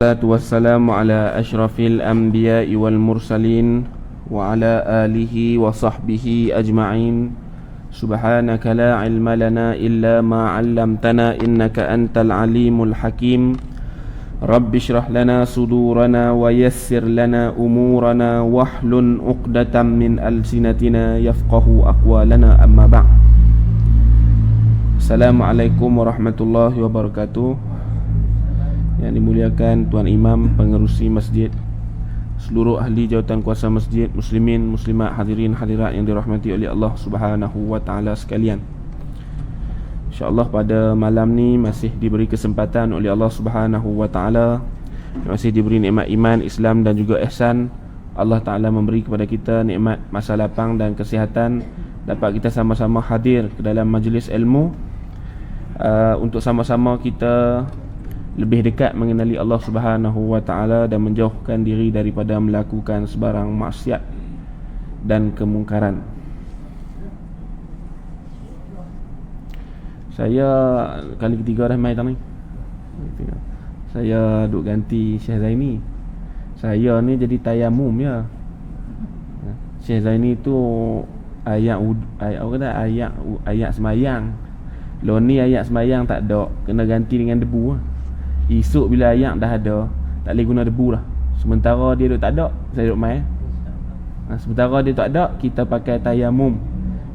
Wassalatu wassalamu ala ashrafil anbiya'i wal mursalin wa ala alihi wa sahbihi ajma'in. Subhanaka la ilma lana illa ma 'allamtana innaka antal alimul hakim. Rabbi shrah lana sudurana wa yassir lana umurana wahlun 'uqdatam min alsinatina yafqahu aqwalana, amma ba'd. Assalamualaikum warahmatullahi wabarakatuh. Yang dimuliakan Tuan Imam, pengerusi masjid, seluruh ahli jawatan kuasa masjid, muslimin, muslimat, hadirin, hadirat yang dirahmati oleh Allah Subhanahu wa taala sekalian. InsyaAllah pada malam ni masih diberi kesempatan oleh Allah Subhanahu wa taala, masih diberi nikmat iman, Islam dan juga ihsan. Allah Taala memberi kepada kita nikmat masa lapang dan kesihatan, dapat kita sama-sama hadir ke dalam majlis ilmu untuk sama-sama kita lebih dekat mengenali Allah Subhanahu wa taala dan menjauhkan diri daripada melakukan sebarang maksiat dan kemungkaran. Saya kali ketiga dah mai tadi. Saya duk ganti Syekh Zaini. Saya ni jadi tayamum ya. Syekh Zaini tu ayat semayang. Lo ni ayat semayang tak ada, kena ganti dengan debu lah. Esok bila ayat dah ada, tak boleh guna debu lah. Sementara dia duk tak ada, saya duk main. Sementara dia tak ada, kita pakai tayamum.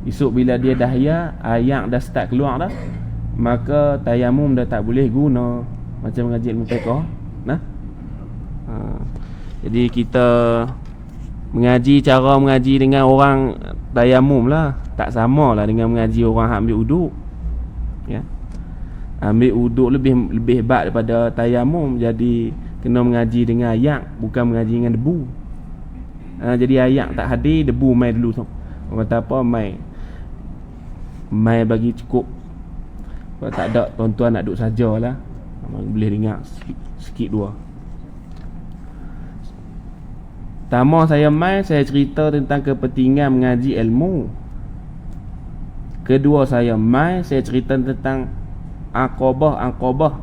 Esok bila dia dah ayat dah start keluar dah, maka tayamum dah tak boleh guna. Macam mengaji ilmu fiqh. Jadi kita cara mengaji dengan orang tayamum lah, tak sama lah dengan mengaji orang yang ambil uduk. Ya. Ambil uduk lebih hebat daripada tayamum. Jadi kena mengaji dengan ayat, bukan mengaji dengan debu. Jadi ayat tak hadir, debu mai dulu tu. Orang kata apa, mai bagi cukup. Kalau tak ada, tuan-tuan nak duduk sajalah, boleh ringat sikit dua. Pertama saya cerita tentang kepentingan mengaji ilmu. Kedua saya cerita tentang Aqabah.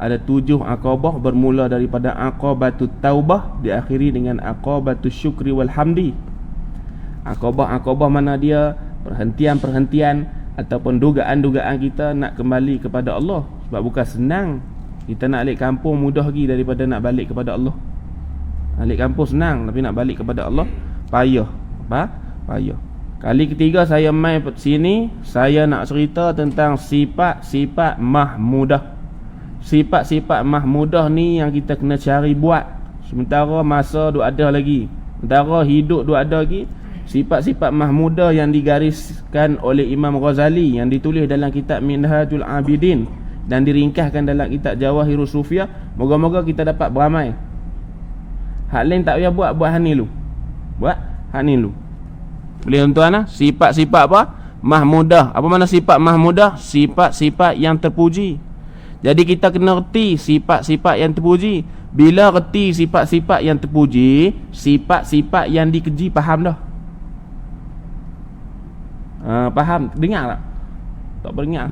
Ada 7 Aqabah, bermula daripada Aqabatut Taubah, diakhiri dengan Aqabatus Syukri wal Hamdi. Aqabah mana dia perhentian ataupun dugaan kita nak kembali kepada Allah. Sebab bukan senang. Kita nak balik kampung mudah lagi daripada nak balik kepada Allah. Balik kampung senang, tapi nak balik kepada Allah payah. Payah. Kali ketiga saya mai sini, saya nak cerita tentang sifat-sifat mahmudah. Sifat-sifat mahmudah ni yang kita kena cari buat. Sementara masa duk ada lagi, sementara hidup duk ada lagi. Sifat-sifat mahmudah yang digariskan oleh Imam Ghazali, yang ditulis dalam kitab Minhajul Abidin dan diringkaskan dalam kitab Jawahirus Sufiyah. Moga-moga kita dapat beramai. Hak lain tak payah buat hani lu. Buat hani lu. Boleh tuan-tuan sifat-sifat apa? Mahmudah. Apa mana sifat mahmudah? Sifat-sifat yang terpuji. Jadi kita kena reti sifat-sifat yang terpuji. Bila reti sifat-sifat yang terpuji, sifat-sifat yang dikeji, faham dah? Faham? Dengar tak? Tak berdengar.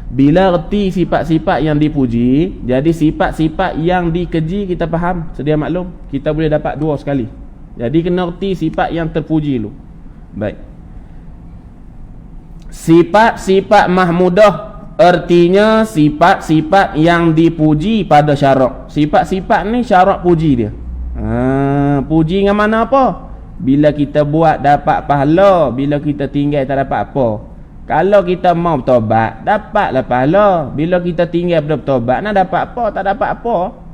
Bila reti sifat-sifat yang dipuji, jadi sifat-sifat yang dikeji kita faham. Sedia maklum, kita boleh dapat 2 sekali. Jadi kena reti sifat yang terpuji dulu. Baik. Sifat-sifat mahmudah artinya sifat-sifat yang dipuji pada syarak. Sifat-sifat ni syarak puji dia. Puji dengan mana apa? Bila kita buat dapat pahala, bila kita tinggal tak dapat apa. Kalau kita mau bertobat, dapatlah pahala. Bila kita tinggal bertobat, nak dapat apa? Tak dapat apa.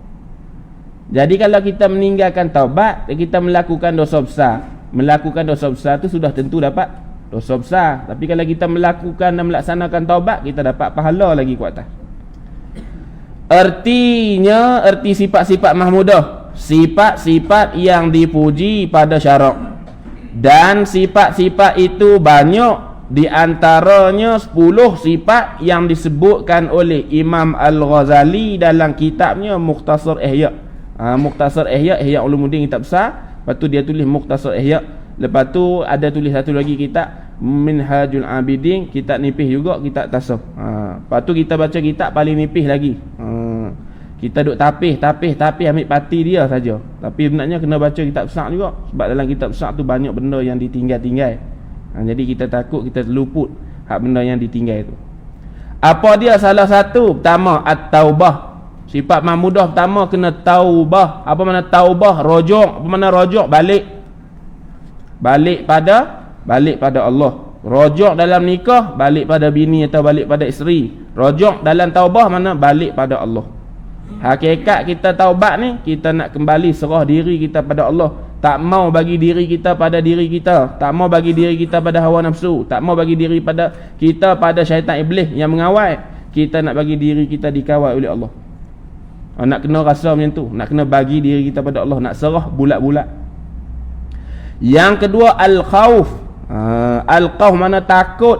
Jadi kalau kita meninggalkan taubat, kita melakukan dosa besar. Melakukan dosa besar tu sudah tentu dapat dosa besar. Tapi kalau kita melakukan dan melaksanakan taubat, kita dapat pahala lagi kuat atas. Arti sifat-sifat mahmudah, sifat-sifat yang dipuji pada syarak. Dan sifat-sifat itu banyak. Di antaranya 10 sifat yang disebutkan oleh Imam Al-Ghazali dalam kitabnya Mukhtasar Ihya. Mukhtasar Ihya Ulumuddin, kitab besar. Lepas tu dia tulis Mukhtasar Ihya. Lepas tu ada tulis satu lagi kitab Minhajul Abidin, kitab nipis juga, kitab tasawuf. Lepas tu kita baca kitab paling nipis lagi. Kita duk tapih ambil parti dia saja. Tapi sebenarnya kena baca kitab besar juga. Sebab dalam kitab besar tu banyak benda yang ditinggal-tinggal. Jadi kita takut kita terluput hak benda yang ditinggal tu. Apa dia salah satu? Pertama, at-taubah. Sifat mahmudah pertama kena taubah. Apa makna taubah? Rojok. Apa makna rojok? Balik pada Allah. Rojok dalam nikah, balik pada bini atau balik pada isteri. Rojok dalam taubah mana? Balik pada Allah. Hakikat kita taubat ni, kita nak kembali serah diri kita pada Allah. Tak mau bagi diri kita pada diri kita, tak mau bagi diri kita pada hawa nafsu, tak mau bagi diri pada kita pada syaitan iblis yang mengawal. Kita nak bagi diri kita dikawal oleh Allah. Nak kena rasa macam tu, nak kena bagi diri kita pada Allah, nak serah bulat-bulat. Yang kedua, al-khauf. Al-khauf mana takut.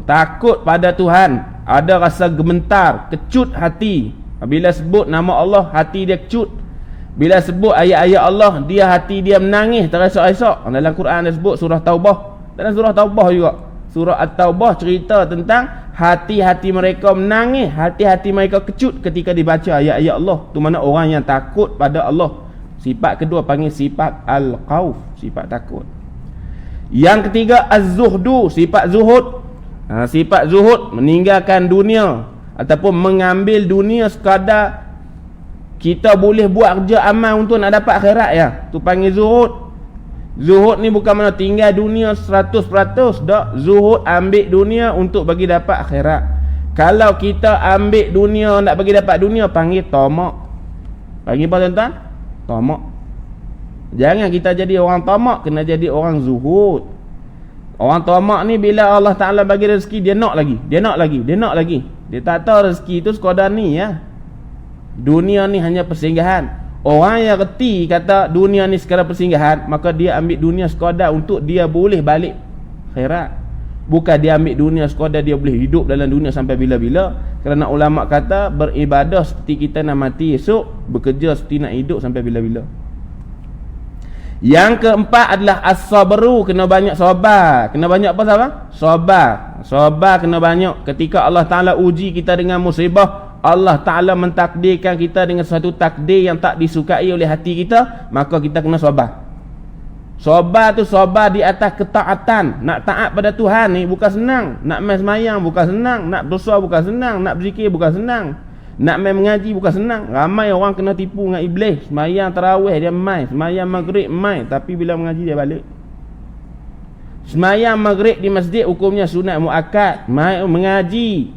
Takut pada Tuhan. Ada rasa gemetar, kecut hati. Bila sebut nama Allah, hati dia kecut. Bila sebut ayat-ayat Allah, hati dia menangis, teresak-esak. Dalam Quran dia sebut surah Taubah. Dalam surah Taubah juga, surah At-Taubah cerita tentang hati-hati mereka menangis, hati-hati mereka kecut ketika dibaca ayat-ayat Allah. Tu mana orang yang takut pada Allah. Sifat kedua panggil sifat al-khauf, sifat takut. Yang ketiga, az-zuhdu, sifat zuhud. Sifat zuhud, meninggalkan dunia ataupun mengambil dunia sekadar kita boleh buat kerja amal untuk nak dapat akhirat ya. Tu panggil zuhud. Zuhud ni bukan mana tinggal dunia 100%, dak. Zuhud ambil dunia untuk bagi dapat akhirat. Kalau kita ambil dunia nak bagi dapat dunia, panggil tamak. Panggil apa tuan-tuan? Tamak. Jangan kita jadi orang tamak, kena jadi orang zuhud. Orang tamak ni bila Allah Ta'ala bagi rezeki, dia nak lagi. Dia tak tahu rezeki tu sekadar ni ya. Dunia ni hanya persinggahan. Orang yang reti kata dunia ni sekadar persinggahan, maka dia ambil dunia sekadar untuk dia boleh balik akhirat. Bukan dia ambil dunia sekadar dia boleh hidup dalam dunia sampai bila-bila. Kerana ulama kata beribadah seperti kita nak mati esok, bekerja seperti nak hidup sampai bila-bila. Yang keempat adalah as-sabru, kena banyak sabar. Kena banyak apa sabar? Sabar kena banyak. Ketika Allah Ta'ala uji kita dengan musibah, Allah Ta'ala mentakdirkan kita dengan satu takdir yang tak disukai oleh hati kita, maka kita kena sabar. Sabar tu sabar di atas ketaatan. Nak taat pada Tuhan ni bukan senang. Nak main semayang bukan senang. Nak berdoa bukan senang. Nak berzikir bukan senang. Nak main mengaji bukan senang. Ramai orang kena tipu dengan iblis. Semayang tarawih dia main, semayang maghrib main, tapi bila mengaji dia balik. Semayang maghrib di masjid hukumnya sunat muakkad. Mengaji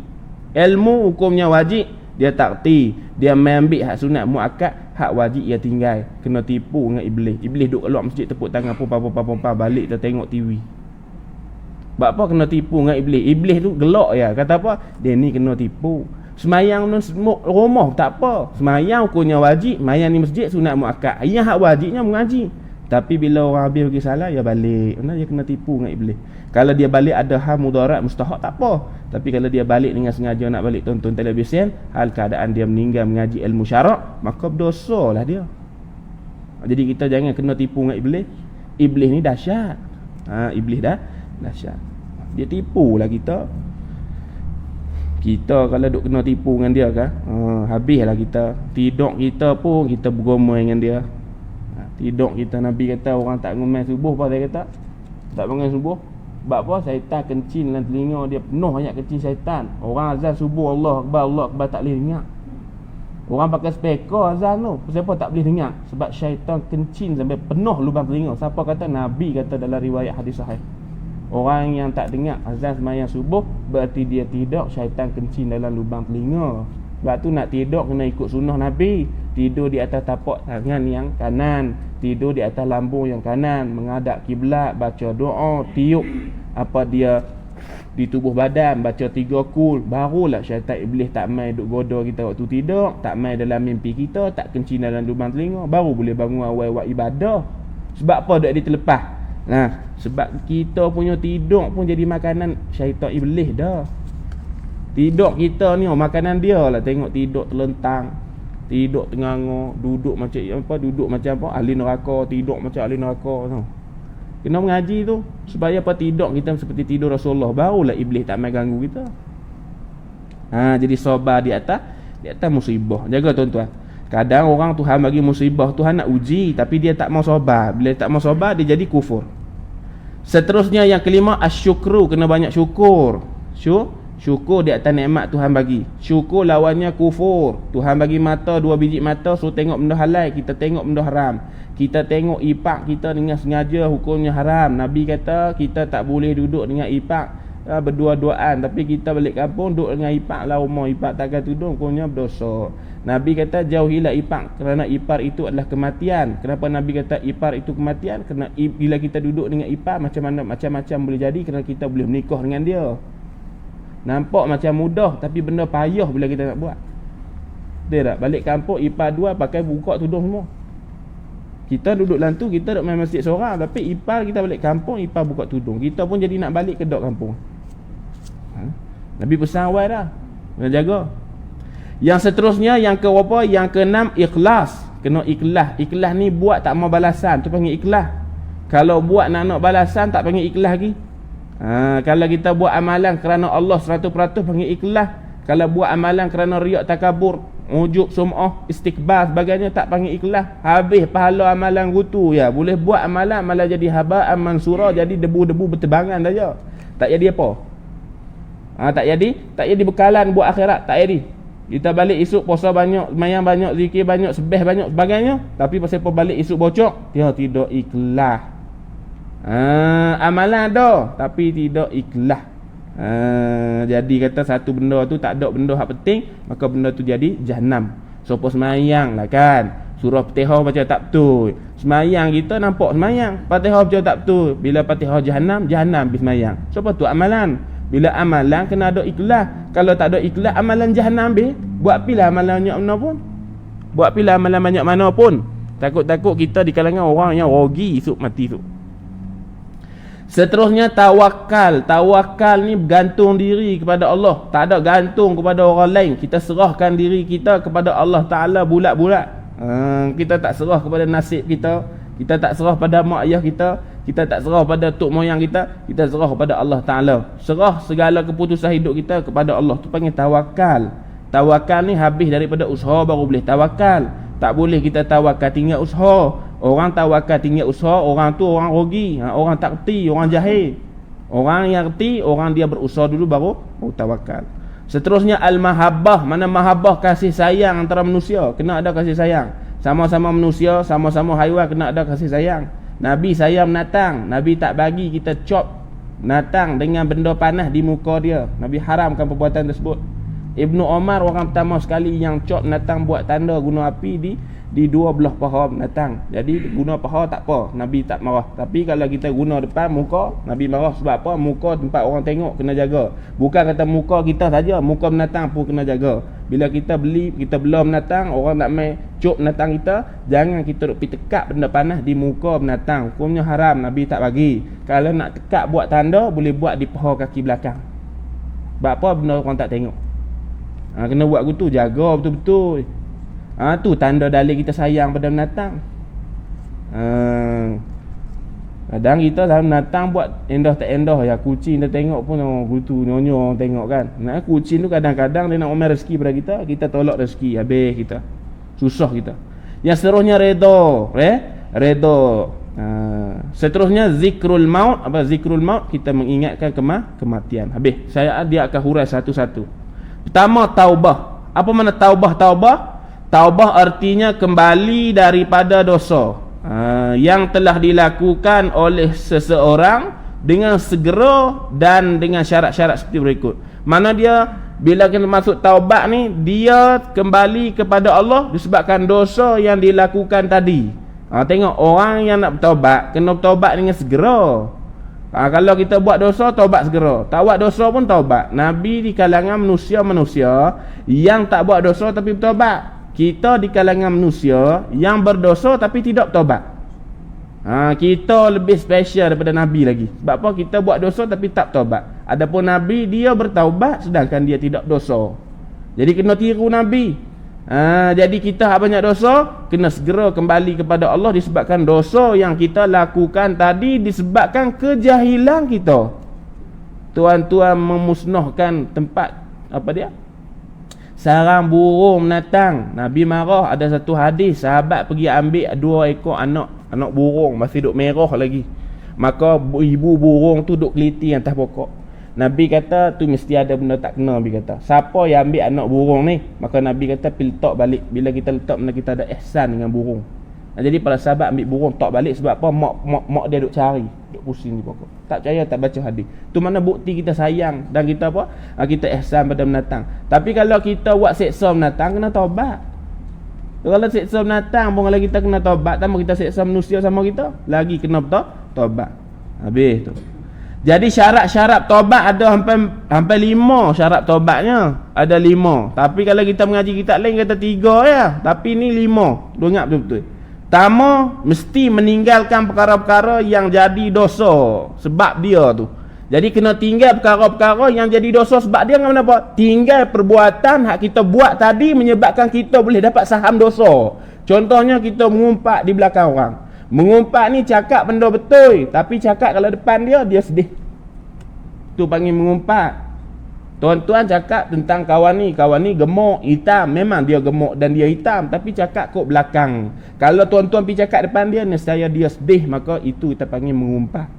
ilmu hukumnya wajib. Dia tak reti. Dia main ambil hak sunat muakkad, hak wajib dia tinggal. Kena tipu dengan iblis. Iblis duduk keluar masjid tepuk tangan pompa balik dia tengok TV. Sebab apa kena tipu dengan iblis? Iblis tu gelak ya. Kata apa? Dia ni kena tipu. Semayang rumah tak apa. Semayang hukumnya wajib. Semayang ni masjid sunat muakkad. Yang hak wajibnya mengaji. Tapi bila orang habis bagi salah, dia balik. Mana dia kena tipu dengan iblis. Kalau dia balik ada hal mudarat mustahak tak apa. Tapi kalau dia balik dengan sengaja nak balik tonton televisyen, hal keadaan dia meninggal mengaji ilmu syarak, maka berdosa lah dia. Jadi kita jangan kena tipu dengan iblis. Iblis ni dahsyat. Iblis dahsyat. Dia tipu lah kita. Kita kalau duk kena tipu dengan dia kan, habislah kita. Tidur kita pun kita bergomel dengan dia. Tidur kita, Nabi kata orang tak ngomel subuh, apa dia kata? Tak bangun subuh. Sebab apa? Syaitan kencing dalam telinga dia, penuh banyak kencing syaitan. Orang azan subuh Allah Akbar tak boleh dengar. Orang pakai speaker azan tu, siapa tak boleh dengar? Sebab syaitan kencing sampai penuh lubang telinga. Siapa kata? Nabi kata dalam riwayat hadis sahih. Orang yang tak dengar azan sembahyang subuh, berarti dia tidur, syaitan kencing dalam lubang telinga. Sebab tu nak tidur kena ikut sunnah Nabi. Tidur di atas tapak tangan yang kanan, tidur di atas lambung yang kanan, menghadap kiblat, baca doa, tiup apa dia di tubuh badan, baca 3 kul. Barulah syaitan iblis tak mai duk goda kita waktu tidur, tak mai dalam mimpi kita, tak kencing dalam lubang telinga, baru boleh bangun awal buat ibadah. Sebab apa dak dia terlepas? Sebab kita punya tidur pun jadi makanan syaitan iblis dah. Tidur kita ni makanan dia lah. Tengok tidur terlentang, tidur tengah-tengah, duduk macam apa ahli neraka, tidur macam ahli neraka tu. Kena mengaji tu supaya apa? Tidur kita seperti tidur Rasulullah, barulah iblis tak mai ganggu kita. Jadi sabar di atas Di atas musibah. Jaga tuan-tuan. Kadang orang Tuhan bagi musibah, Tuhan nak uji, tapi dia tak mau sabar. Bila tak mau sabar, dia jadi kufur. Seterusnya yang kelima, asyukru, kena banyak syukur. Syukur di atas nikmat Tuhan bagi. Syukur lawannya kufur. Tuhan bagi mata, 2 biji mata, suruh tengok benda halal, kita tengok benda haram. Kita tengok ipak kita dengan sengaja, hukumnya haram. Nabi kata kita tak boleh duduk dengan ipak berdua-duaan, tapi kita balik kampung duduk dengan ipak lah rumah, ipak takkan tudung, hukumnya berdosa. Nabi kata jauhilah ipak, kerana ipar itu adalah kematian. Kenapa Nabi kata ipar itu kematian? Kerana bila kita duduk dengan ipar, macam-macam boleh jadi, kerana kita boleh menikah dengan dia. Nampak macam mudah, tapi benda payah bila kita nak buat. Dia tak? Balik kampung ipar 2 pakai buka tudung semua. Kita duduk lantu, kita duduk main masjid seorang, tapi ipar kita balik kampung, ipar buka tudung. Kita pun jadi nak balik ke dok kampung. Nabi pesan awal dah, kena jaga. Yang seterusnya, yang ke berapa? Yang ke-6, ikhlas. Kena ikhlas. Ikhlas ni buat tak mau balasan, tu panggil ikhlas. Kalau buat nak balasan, tak panggil ikhlas lagi. Kalau kita buat amalan kerana Allah 100% panggil ikhlas. Kalau buat amalan kerana riak, takabur, ujub, sum'ah, istikbar sebagainya, tak panggil ikhlas. Habis pahala amalan gutu ya. Boleh buat amalan malah jadi haba'an mansura, jadi debu-debu bertebangan saja. Tak jadi apa? Tak jadi bekalan buat akhirat, tak jadi. Kita balik esok puasa banyak, semayang banyak, zikir banyak, sebeh banyak sebagainya, tapi pasal apa balik esok bocok? Dia tidak ikhlas. Amalan ada tapi tidak ikhlas. Jadi kata satu benda tu tak ada benda hak penting, maka benda tu jadi jahanam. Siapa semayang lah kan, surah Fatihah baca tak betul, semayang kita nampak semayang, Fatihah baca tak betul, bila Fatihah jahanam habis semayang. Siapa tu amalan? Bila amalan kena ada ikhlas. Kalau tak ada ikhlas, amalan jahanam habis. Buat pilah amalan banyak mana pun, buat pilah amalan banyak mana pun, takut-takut kita di kalangan orang yang rogi esok mati tu. Seterusnya tawakal. Tawakal ni bergantung diri kepada Allah, tak ada gantung kepada orang lain. Kita serahkan diri kita kepada Allah Ta'ala bulat-bulat. Kita tak serah kepada nasib kita, kita tak serah pada mak ayah kita, kita tak serah pada tok moyang kita, kita serah kepada Allah Ta'ala. Serah segala keputusan hidup kita kepada Allah, tu panggil tawakal. Tawakal ni habis daripada usaha baru boleh tawakal. Tak boleh kita tawakal tinggal usaha. Orang tawakal tinggal usaha, orang tu orang rogi, orang tak reti, orang jahil. Orang yang reti, orang dia berusaha dulu baru tawakal. Seterusnya al-mahabbah. Mana mahabbah? Kasih sayang antara manusia. Kena ada kasih sayang. Sama-sama manusia, sama-sama haiwan, kena ada kasih sayang. Nabi sayang binatang, Nabi tak bagi kita cop binatang dengan benda panas di muka dia. Nabi haramkan perbuatan tersebut. Ibnu Umar orang pertama sekali yang cop binatang buat tanda guna api di dua belah paha binatang. Jadi guna paha tak apa, Nabi tak marah. Tapi kalau kita guna depan muka, Nabi marah. Sebab apa? Muka tempat orang tengok, kena jaga. Bukan kata muka kita saja, muka binatang pun kena jaga. Bila kita belah binatang, orang nak main cop binatang kita, jangan kita duk pergi tekak benda panas di muka binatang. Hukumnya haram, Nabi tak bagi. Kalau nak tekak buat tanda, boleh buat di paha kaki belakang. Sebab apa? Benda orang tak tengok. Kena buat gitu, jaga betul-betul. Tu tanda dalil kita sayang pada binatang. Kadang kita sama binatang buat endah tak endah ya, kucing dia tengok pun gitu nyonya orang tengok kan. Nah, kucing tu kadang-kadang dia nak omel rezeki pada kita, kita tolak rezeki, habis kita susah kita. Yang seterusnya redha. Seterusnya zikrul maut. Apa zikrul maut? Kita mengingatkan kematian. Habis saya dia akan hurai satu-satu. Pertama, taubah. Apa makna taubah? Taubah artinya kembali daripada dosa yang telah dilakukan oleh seseorang dengan segera dan dengan syarat-syarat seperti berikut. Mana dia bila kena masuk taubat ni, dia kembali kepada Allah disebabkan dosa yang dilakukan tadi. Tengok orang yang nak bertaubat kena bertaubat dengan segera. Kalau kita buat dosa, taubat segera. Tak buat dosa pun taubat. Nabi di kalangan manusia yang tak buat dosa tapi bertaubat. Kita di kalangan manusia yang berdosa tapi tidak bertaubat. Kita lebih special daripada Nabi lagi. Sebab apa? Kita buat dosa tapi tak bertaubat. Adapun Nabi, dia bertaubat sedangkan dia tidak dosa. Jadi kena tiru Nabi. Jadi kita banyak dosa, kena segera kembali kepada Allah disebabkan dosa yang kita lakukan tadi disebabkan kejahilan kita. Tuan-tuan memusnahkan tempat apa dia? sarang burung menatang. Nabi marah. Ada satu hadis, sahabat pergi ambil 2 ekor anak burung, masih duk merah lagi. Maka ibu burung tu duk keliti atas pokok. Nabi kata tu mesti ada benda tak kena. Nabi kata siapa yang ambil anak burung ni, maka Nabi kata pergi letak balik. Bila kita letak benda, kita ada ihsan dengan burung. Jadi para sahabat ambil burung tak balik. Sebab apa? Mak dia duk cari, duk pusing di pokok. Tak percaya, tak baca hadis. Tu mana bukti kita sayang dan kita apa? Kita ihsan pada binatang. Tapi kalau kita buat seksa binatang, kena taubat. Kalau seksa binatang pun kalau kita kena taubat, tambah kita seksa manusia sama kita, lagi kena taubat. Habis tu. Jadi syarat-syarat taubat ada hampir 5 syarat taubatnya. Ada 5. Tapi kalau kita mengaji kitab lain kata 3 ya. Tapi ni 5. Lu ingat betul-betul. Pertama, mesti meninggalkan perkara-perkara yang jadi dosa sebab dia tu. Jadi kena tinggal perkara-perkara yang jadi dosa sebab dia. Kenapa? Tinggal perbuatan hak kita buat tadi menyebabkan kita boleh dapat saham dosa. Contohnya kita mengumpat di belakang orang. Mengumpat ni cakap benda betul, tapi cakap kalau depan dia sedih. Tu panggil mengumpat. Tuan-tuan cakap tentang kawan ni gemuk, hitam. Memang dia gemuk dan dia hitam, tapi cakap kok belakang. Kalau tuan-tuan pergi cakap depan dia, nescaya dia sedih, maka itu kita panggil mengumpat.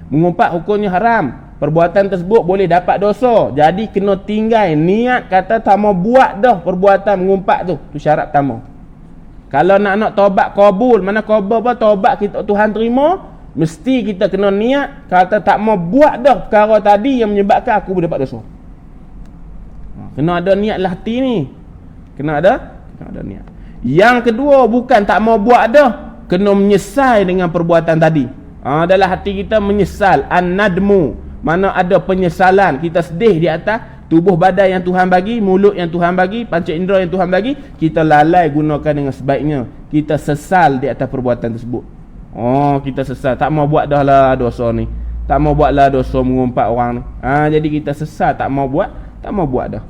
Mengumpat hukumnya haram. Perbuatan tersebut boleh dapat dosa. Jadi kena tinggal niat kata tak mau buat dah perbuatan mengumpat tu. Tu syarat pertama. Kalau nak taubat kabul, mana kabul apa taubat kita Tuhan terima, mesti kita kena niat kata tak mau buat dah perkara tadi yang menyebabkan aku boleh dapat dosa. Kena ada niat lah hati ni. Kena ada niat. Yang kedua, bukan tak mau buat dah, kena menyesal dengan perbuatan tadi. Dalam hati kita menyesal, an-nadmu, mana ada penyesalan, kita sedih di atas tubuh badan yang Tuhan bagi, mulut yang Tuhan bagi, panca indera yang Tuhan bagi, kita lalai gunakan dengan sebaiknya. Kita sesal di atas perbuatan tersebut. Kita sesal, tak mau buat dah lah dosa ni. Tak mau buat lah dosa mengumpat orang ni. Jadi kita sesal, tak mau buat dah.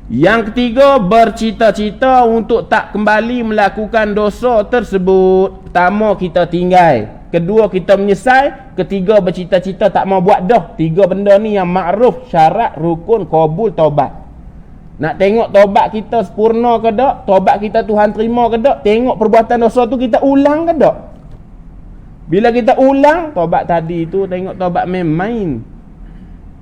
Yang ketiga, bercita-cita untuk tak kembali melakukan dosa tersebut. Pertama, kita tinggal. Kedua, kita menyesal. Ketiga, bercita-cita tak mau buat dah. 3 benda ni yang makruf, syarat, rukun, kabul, taubat. Nak tengok taubat kita sempurna ke tak? Taubat kita Tuhan terima ke tak? Tengok perbuatan dosa tu kita ulang ke tak? Bila kita ulang taubat tadi tu, tengok taubat main-main.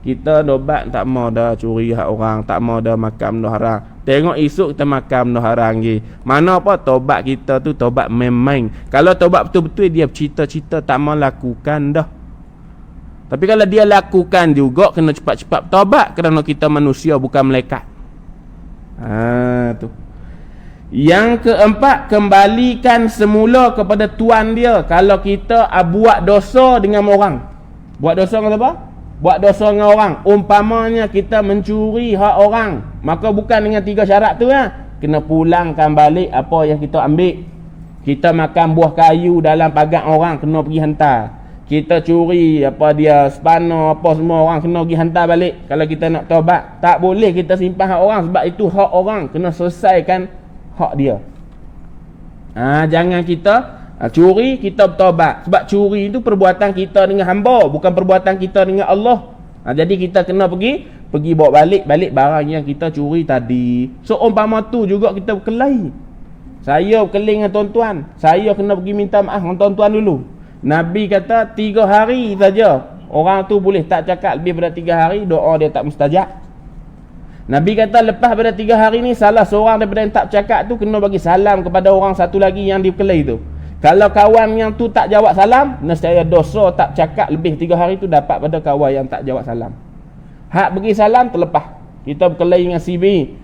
Kita dobat tak mau dah curi hak orang, tak mau dah makan benda haram. Tengok esok kita makan benda haram lagi. Mana apa tobat kita tu tobat main-main. Kalau tobat betul-betul dia cita-cita tak mau lakukan dah. Tapi kalau dia lakukan juga, kena cepat-cepat tobat kerana kita manusia bukan malaikat. Tu. Yang keempat, kembalikan semula kepada tuan dia. Kalau kita buat dosa dengan orang. Buat dosa dengan apa? Buat dosa dengan orang. Umpamanya kita mencuri hak orang, maka bukan dengan 3 syarat tu kena pulangkan balik apa yang kita ambil. Kita makan buah kayu dalam pagar orang, kena pergi hantar. Kita curi apa dia spana apa semua orang, kena pergi hantar balik. Kalau kita nak taubat, tak boleh kita simpan hak orang, sebab itu hak orang, kena selesaikan hak dia. Jangan kita curi kita bertaubat. Sebab curi itu perbuatan kita dengan hamba, bukan perbuatan kita dengan Allah. Jadi kita kena pergi bawa balik barang yang kita curi tadi. So umpama tu juga kita berkelahi. Saya berkelahi dengan tuan-tuan, saya kena pergi minta maaf dengan tuan-tuan dulu. Nabi kata 3 hari saja orang tu boleh tak cakap lebih pada 3 hari, doa dia tak mustajab. Nabi kata lepas pada 3 hari ni, salah seorang daripada yang tak cakap tu kena bagi salam kepada orang satu lagi yang dibekali tu. Kalau kawan yang tu tak jawab salam, nescaya dosa tak cakap lebih 3 hari tu dapat pada kawan yang tak jawab salam. Hak bagi salam terlepas. Kita berkelahi dengan si B,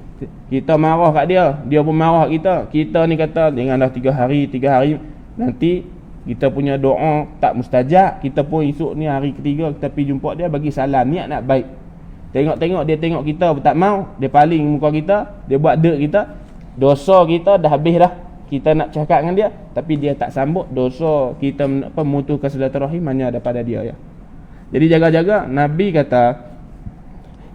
kita marah kat dia, dia pun marah kat kita ni kata jangan dah 3 hari nanti kita punya doa tak mustajab. Kita pun esok ni hari ketiga kita pergi jumpa dia, bagi salam, niat nak baik. Tengok dia tengok kita tak mau, dia paling muka kita, dia buat dek kita, dosa kita dah habis dah. Kita nak cakap dengan dia tapi dia tak sambut, dosa kita memutuskan silaturahim hanya daripada dia Jadi jaga-jaga. Nabi kata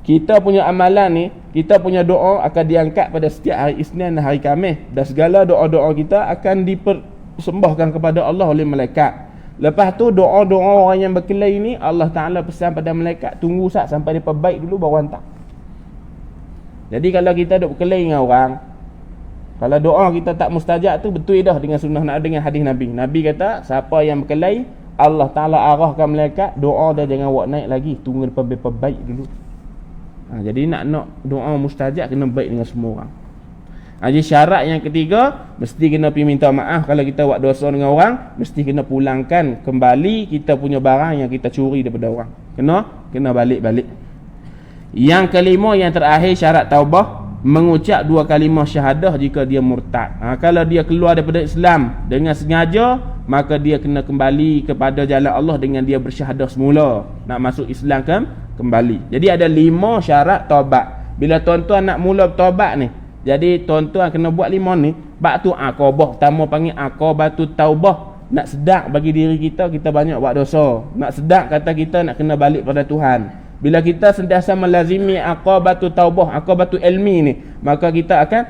kita punya amalan ni, kita punya doa akan diangkat pada setiap hari Isnin dan hari Khamis, dan segala doa-doa kita akan dipersembahkan kepada Allah oleh malaikat. Lepas tu doa-doa orang yang berkelahi ni, Allah Ta'ala pesan pada malaikat, tunggu sampai dia baik dulu baru hantar. Jadi kalau kita duk berkelahi dengan orang, kalau doa kita tak mustajab tu betul dah dengan sunnah dengan hadis Nabi. Nabi kata siapa yang berkelahi, Allah Ta'ala arahkan malaikat, doa dia jangan buat naik lagi, tunggu depan baik dulu. Jadi nak doa mustajab kena baik dengan semua orang. Jadi syarat yang ketiga, mesti kena pergi minta maaf kalau kita buat dosa dengan orang, mesti kena pulangkan kembali kita punya barang yang kita curi daripada orang. Kena balik-balik. Yang kelima, yang terakhir syarat taubah, mengucap 2 kalimah syahadah jika dia murtad. Kalau dia keluar daripada Islam dengan sengaja, maka dia kena kembali kepada jalan Allah dengan dia bersyahadah semula, nak masuk Islam kembali. Jadi ada 5 syarat taubat. Bila tuan-tuan nak mula bertaubat ni, jadi tuan-tuan kena buat 5 ni. Bab tu aqabah, pertama panggil aqabatut taubah. Nak sedar bagi diri kita banyak buat dosa. Nak sedar kata kita nak kena balik pada Tuhan. Bila kita sentiasa melazimi aqabatut taubah, aqabatul ilmi ni, maka kita akan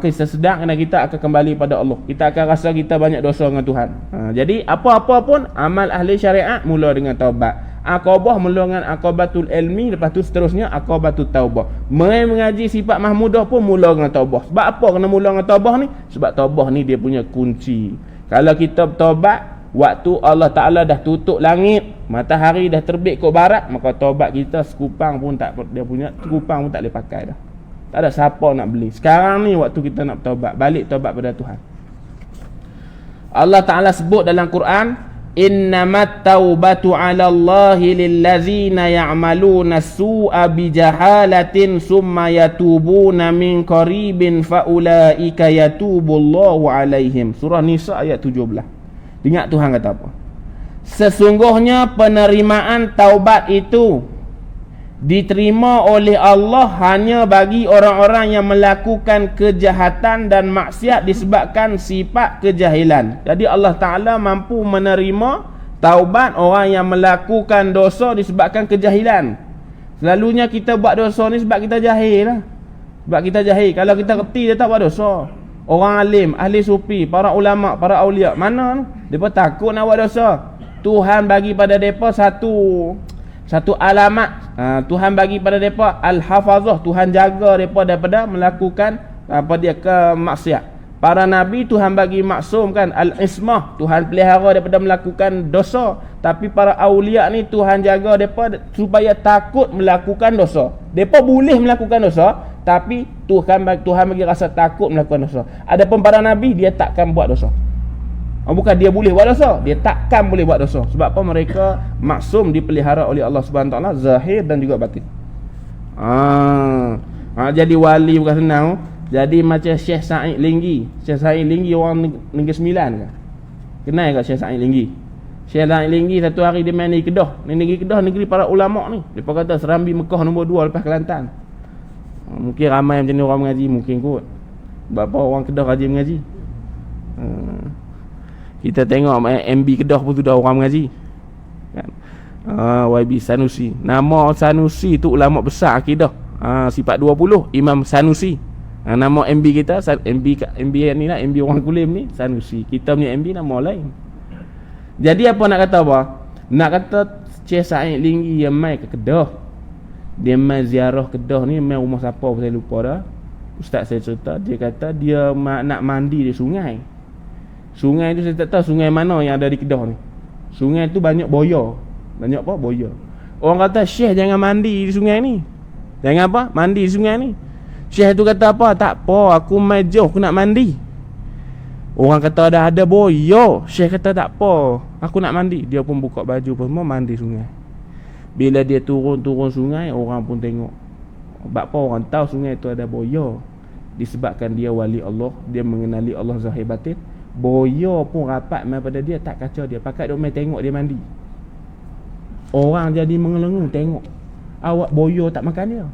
kita sedar kerana kita akan kembali pada Allah. Kita akan rasa kita banyak dosa dengan Tuhan. Jadi apa-apa pun amal ahli syariat mula dengan taubat. Aqabah mula dengan aqabatul ilmi, lepas tu seterusnya aqabatut taubah. Mengaji sifat mahmudah pun mula dengan taubah. Sebab apa kena mula dengan taubah ni? Sebab taubah ni dia punya kunci. Kalau kita bertaubat waktu Allah Ta'ala dah tutup langit, matahari dah terbit ke barat, maka taubat kita sekupang pun tak boleh pakai dah. Tak ada siapa nak beli. Sekarang ni waktu kita nak bertaubat, balik taubat pada Tuhan. Allah Ta'ala sebut dalam Quran, innamat taubatu 'ala Allahi lillazina ya'maluna su'a bijahalatin summa yatubuna min qaribin faulaika yatubullahu 'alaihim. Surah Nisa ayat 17. Ingat Tuhan kata apa? Sesungguhnya penerimaan taubat itu diterima oleh Allah hanya bagi orang-orang yang melakukan kejahatan dan maksiat disebabkan sifat kejahilan. Jadi Allah Ta'ala mampu menerima taubat orang yang melakukan dosa disebabkan kejahilan. Selalunya kita buat dosa ni sebab kita jahil lah. Sebab kita jahil. Kalau kita reti, dia tak buat dosa. Orang alim, ahli sufi, para ulama, para awliya, mana ni? Mereka takut nak buat dosa. Tuhan bagi pada mereka satu alamat. Tuhan bagi pada mereka al-hafazah. Tuhan jaga mereka daripada melakukan maksiat. Para nabi Tuhan bagi maksum kan, al-ismah. Tuhan pelihara daripada melakukan dosa. Tapi para awliya ni Tuhan jaga mereka supaya takut melakukan dosa. Mereka boleh melakukan dosa, tapi Tuhan bagi rasa takut melakukan dosa. Adapun para nabi, dia takkan buat dosa. Bukan dia boleh buat dosa, dia takkan boleh buat dosa. Sebab apa? Mereka maksum, dipelihara oleh Allah Subhanahu Wa Taala, zahir dan juga batin. Jadi wali bukan senang. Jadi macam Syekh Sa'id Linggi. Syekh Sa'id Linggi orang Negeri Sembilan ke? Kenal tak Syekh Sa'id Linggi? Syekh Sa'id Linggi satu hari dia main di Kedah. Negeri Kedah, negeri para ulama ni. Dia kata Serambi Mekah nombor 2 lepas Kelantan. Mungkin ramai macam ni orang mengaji, mungkin kot. Berapa orang Kedah rajin mengaji. Kita tengok MB Kedah pun sudah orang mengaji kan? YB Sanusi. Nama Sanusi tu ulama besar akidah. Sifat 20 Imam Sanusi. Nama MB kita MB ni lah, MB orang Kulim ni Sanusi. Kita punya MB nama lain. Jadi apa nak kata apa? Nak kata Syekh Sa'id Linggi yang mai ke Kedah, dia mai ziarah Kedah ni, mai rumah siapa saya lupa dah. Ustaz saya cerita, dia kata dia nak mandi di sungai. Sungai tu saya tak tahu sungai mana yang ada di Kedah ni. Sungai tu banyak boya. Banyak apa? Boya. Orang kata Syekh jangan mandi di sungai ni. Jangan apa? Mandi di sungai ni. Syekh tu kata apa? Tak apa, aku mai jauh, aku nak mandi. Orang kata ada boya. Syekh kata tak apa, aku nak mandi. Dia pun buka baju pun mau mandi sungai. Bila dia turun sungai, orang pun tengok. Sebab apa orang tahu sungai tu ada boya? Disebabkan dia wali Allah, dia mengenali Allah zahir batin. Boya pun rapat mai pada dia, tak kacau dia. Pakat dia mai tengok dia mandi. Orang jadi mengelengung tengok. Awak boya tak makan dia.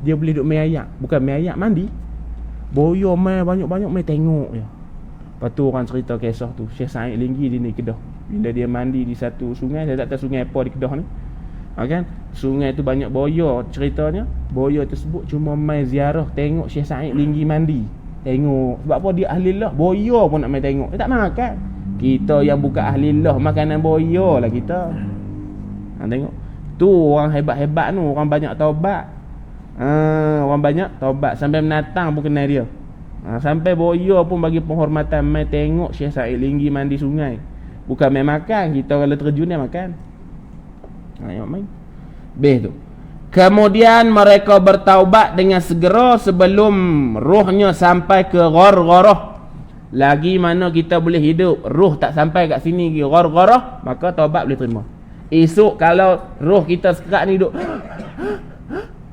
Dia boleh duk mai ayak. Bukan mai ayak, mandi. Boya mai banyak-banyak mai tengok je. Lepas tu orang cerita kisah tu, Syekh Sa'id Linggi di Kedah. Bila dia mandi di satu sungai, saya tak tahu sungai apa di Kedah ni. Kan? Sungai tu banyak boya ceritanya. Boya tersebut cuma mai ziarah tengok Syekh Sa'id Linggi mandi. Tengok. Sebab apa? Dia ahli Allah. Boya pun nak mai tengok. Dia tak makan. Kita yang bukan ahli Allah, makanan boya lah kita. Tengok. Tu orang hebat-hebat tu, orang banyak taubat. Orang banyak taubat. Sampai menatang pun kenal dia. Sampai boya pun bagi penghormatan. Mai tengok Syekh Said Linggi mandi sungai. Bukan main makan. Kita kalau terjun dia makan. Tengok main. Beh tu. Kemudian mereka bertaubat dengan segera sebelum rohnya sampai ke ghar-gharah. Lagi mana kita boleh hidup, roh tak sampai kat sini ke ghar-gharah, maka taubat boleh terima. Esok kalau roh kita sekerat ni duduk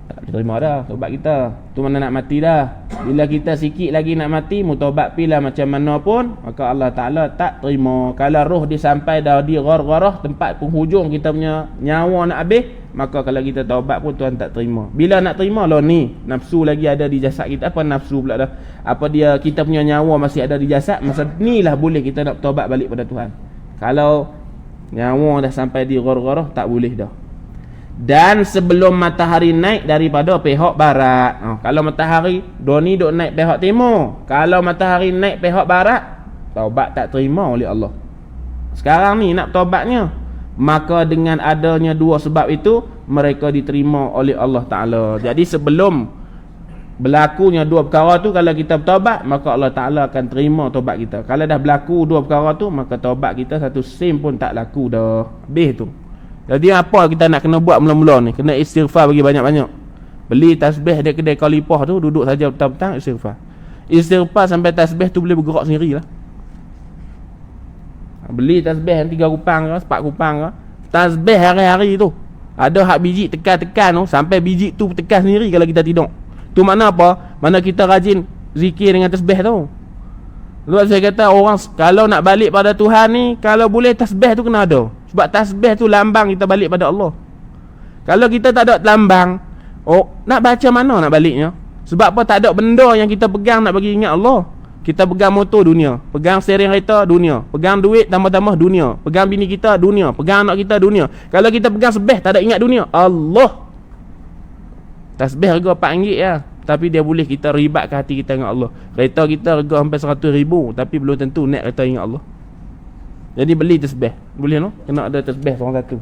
tak boleh terima dah taubat kita. Tu mana nak mati dah. Bila kita sikit lagi nak mati, mutaubat pilah macam mana pun, maka Allah Ta'ala tak terima. Kalau roh dia sampai dah di ghar-gharah, tempat penghujung kita punya nyawa nak habis, maka kalau kita taubat pun Tuhan tak terima. Bila nak terima lah ni, nafsu lagi ada di jasad kita. Apa nafsu pula dah? Apa dia, kita punya nyawa masih ada di jasad, masa ni lah boleh kita nak taubat balik pada Tuhan. Kalau nyawa dah sampai di ghar-gharah, tak boleh dah. Dan sebelum matahari naik daripada pihak barat. Kalau matahari doni duk naik pihak timur, kalau matahari naik pihak barat, taubat tak terima oleh Allah. Sekarang ni nak taubatnya, maka dengan adanya dua sebab itu, mereka diterima oleh Allah Ta'ala. Jadi sebelum berlakunya dua perkara tu, kalau kita bertaubat, maka Allah Ta'ala akan terima taubat kita. Kalau dah berlaku dua perkara tu, maka taubat kita satu sen pun tak laku dah. Habis tu. Jadi apa kita nak kena buat mula-mula ni? Kena istighfar bagi banyak-banyak. Beli tasbih dia kedai kalipah tu, duduk saja petang-petang istighfar. Istighfar sampai tasbih tu boleh bergerak sendiri lah. Beli tasbih yang 3 kupang ke 4 kupang ke, tasbih hari-hari tu ada hak biji tekan-tekan tu, sampai biji tu tekan sendiri kalau kita tidur. Tu makna apa? Mana kita rajin zikir dengan tasbih tu. Sebab saya kata orang kalau nak balik pada Tuhan ni, kalau boleh tasbih tu kena ada. Sebab tasbih tu lambang kita balik pada Allah. Kalau kita tak ada lambang, nak baca mana nak baliknya? Sebab apa? Tak ada benda yang kita pegang nak bagi ingat Allah. Kita pegang motor dunia, pegang steering kereta dunia, pegang duit tambah-tambah dunia, pegang bini kita dunia, pegang anak kita dunia. Kalau kita pegang tasbih tak ada ingat dunia, Allah. Tasbih harga RM4 ya, tapi dia boleh kita ribat ke hati kita dengan Allah. Kereta kita harga sampai 100,000, tapi belum tentu naik kereta ingat Allah. Jadi beli tasbih, boleh no? Kena ada tasbih seorang satu.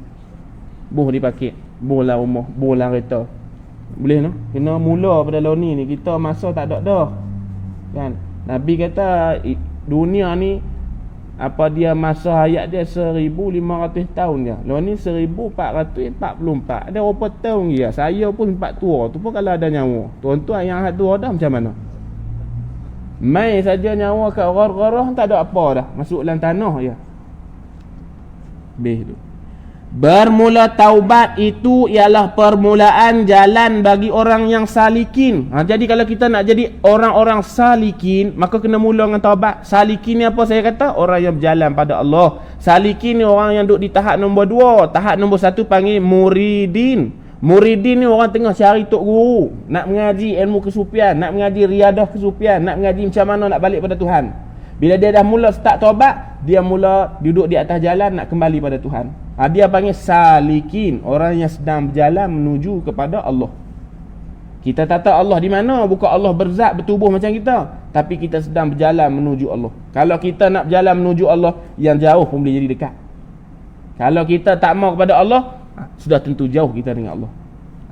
Buh dipakai, buh lah rumah, buh lah kereta. Boleh no? Kena mula pada loni ni, kita masa tak ada dah. Kan? Nabi kata dunia ni apa dia masa hayat dia 1500 tahun je. Lo ni 1444. Ada berapa tahun dia? Saya pun sempat tua. Tu pun kalau ada nyawa. Tuan-tuan yang hak tua dah macam mana? Mai saja nyawa kat ghar-gharah tak ada apa dah. Masuk dalam tanah je. Beh tu. Bermula taubat itu ialah permulaan jalan bagi orang yang salikin. Jadi kalau kita nak jadi orang-orang salikin, maka kena mula dengan taubat. Salikin ni apa saya kata? Orang yang berjalan pada Allah. Salikin ni orang yang duduk di tahap nombor 2. Tahap nombor 1 panggil muridin. Muridin ni orang tengah cari tok guru, nak mengaji ilmu kesupian, nak mengaji riadah kesupian, nak mengaji macam mana nak balik pada Tuhan. Bila dia dah mula start taubat, dia mula duduk di atas jalan nak kembali pada Tuhan. Dia panggil salikin, orang yang sedang berjalan menuju kepada Allah. Kita tak tahu Allah di mana, bukan Allah berzat bertubuh macam kita, tapi kita sedang berjalan menuju Allah. Kalau kita nak berjalan menuju Allah, yang jauh pun boleh jadi dekat. Kalau kita tak mau kepada Allah, sudah tentu jauh kita dengan Allah.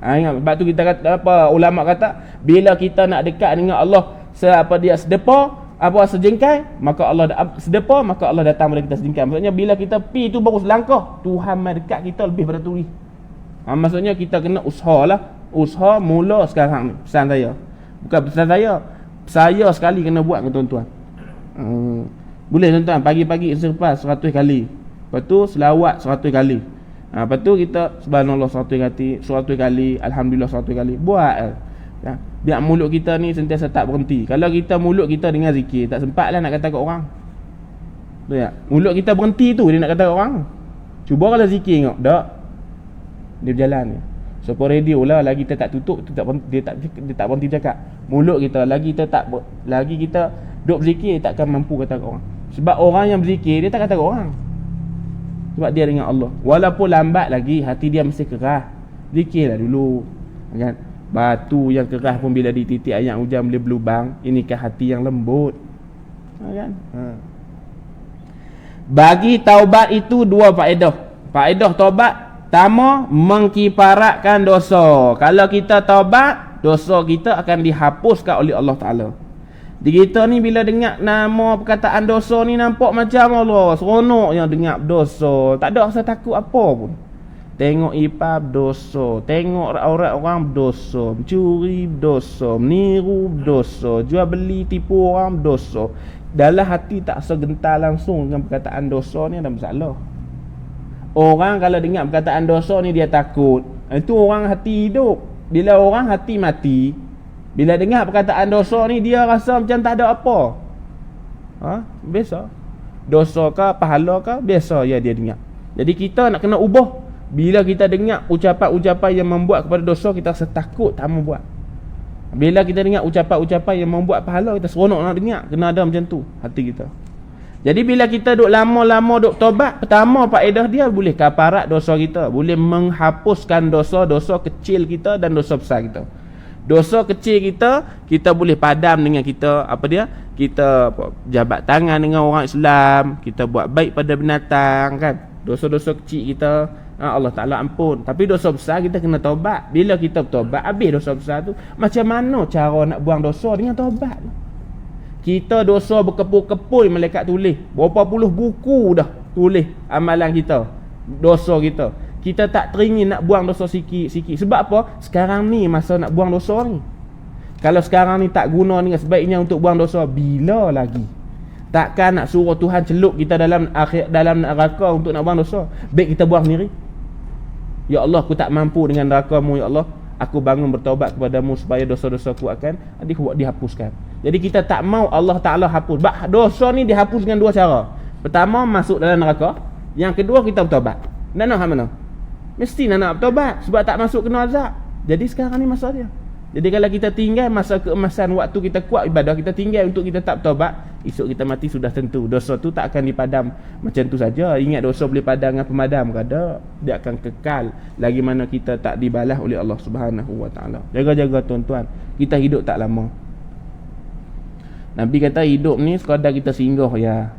Ingat, sebab tu kita kata apa, ulama kata, bila kita nak dekat dengan Allah sedepa, sejengkai, maka Allah sedepa, maka Allah datang pada kita sejengkai. Maksudnya bila kita pi tu baru selangkah, Tuhan mai dekat kita lebih pada tu. Maksudnya kita kena usahalah. Usaha mula sekarang ni. Pesan saya, bukan pesan saya sekali kena buat dengan tuan-tuan. Boleh tuan-tuan pagi-pagi istighfar 100 kali, lepas tu selawat 100 kali, lepas tu kita subhanallah 100 kali, alhamdulillah 100 kali. Buat ya. Biar mulut kita ni sentiasa tak berhenti. Kalau kita mulut kita dengan zikir, tak sempat lah nak kata kat orang. Betul tak? Mulut kita berhenti tu dia nak kata kat orang. Cuba kalau zikir tengok, tak? Dia berjalan ni. So radio lah, lagi kita tak tutup, dia tak berhenti bercakap. Mulut kita lagi kita duk berzikir, takkan mampu kata kat orang. Sebab orang yang berzikir dia tak kata kat orang. Sebab dia dengan Allah. Walaupun lambat lagi, hati dia mesti keras. Zikirlah dulu. Kan? Batu yang keras pun bila dititik air hujan boleh berlubang. Inikah hati yang lembut. Kan? Bagi taubat itu 2 faedah. Faedah taubat pertama, mengkiparatkan dosa. Kalau kita taubat, dosa kita akan dihapuskan oleh Allah Ta'ala. Di kita ni bila dengar nama perkataan dosa ni nampak macam Allah seronok yang dengar dosa, tak ada rasa takut apa pun. Tengok ipap dosa, tengok aurat orang dosa, mencuri dosa, meniru dosa, jual beli tipu orang dosa. Dalam hati tak segentar langsung dengan perkataan dosa ni ada masalah. Orang kalau dengar perkataan dosa ni dia takut. Itu orang hati hidup. Bila orang hati mati, bila dengar perkataan dosa ni dia rasa macam tak ada apa. Biasa. Dosa ke pahala ke biasa ya dia dengar. Jadi kita nak kena ubah. Bila kita dengar ucapan-ucapan yang membuat kepada dosa, kita rasa takut tak mau buat. Bila kita dengar ucapan-ucapan yang membuat pahala, kita seronok nak dengar. Kena ada macam tu hati kita. Jadi bila kita duk lama-lama duk tobat, pertama faedah dia boleh kafarat dosa kita, boleh menghapuskan dosa-dosa kecil kita dan dosa besar kita. Dosa kecil kita boleh padam dengan kita kita jabat tangan dengan orang Islam, kita buat baik pada binatang kan. Dosa-dosa kecil kita Allah Ta'ala ampun. Tapi dosa besar kita kena taubat. Bila kita bertaubat, habis dosa besar tu. Macam mana cara nak buang dosa dengan taubat? Kita dosa berkepul-kepul, malaikat tulis berapa puluh buku dah tulis amalan kita, dosa kita. Kita tak teringin nak buang dosa sikit-sikit. Sebab apa? Sekarang ni masa nak buang dosa ni. Kalau sekarang ni tak guna dengan sebaiknya untuk buang dosa, bila lagi? Takkan nak suruh Tuhan celup kita dalam neraka untuk nak buang dosa. Baik kita buang sendiri. Ya Allah, aku tak mampu dengan neraka-Mu ya Allah. Aku bangun bertaubat kepadamu supaya dosa-dosaku akan dihapuskan. Jadi kita tak mau Allah Ta'ala hapus. Dosa ni dihapus dengan dua cara. Pertama, masuk dalam neraka. Yang kedua, kita bertaubat. Nak mana? Mesti nak bertaubat. Sebab tak masuk kena azab. Jadi sekarang ni masa dia. Jadi kalau kita tinggal masa keemasan waktu kita kuat ibadah, kita tinggal untuk kita tak bertaubat, esok kita mati sudah tentu. Dosa tu tak akan dipadam macam tu saja. Ingat dosa boleh padam dengan pemadam ke? Ada. Dia akan kekal lagi mana kita tak dibalas oleh Allah Subhanahu Wa Taala. Jaga-jaga tuan-tuan. Kita hidup tak lama. Nabi kata hidup ni sekadar kita singgah ya.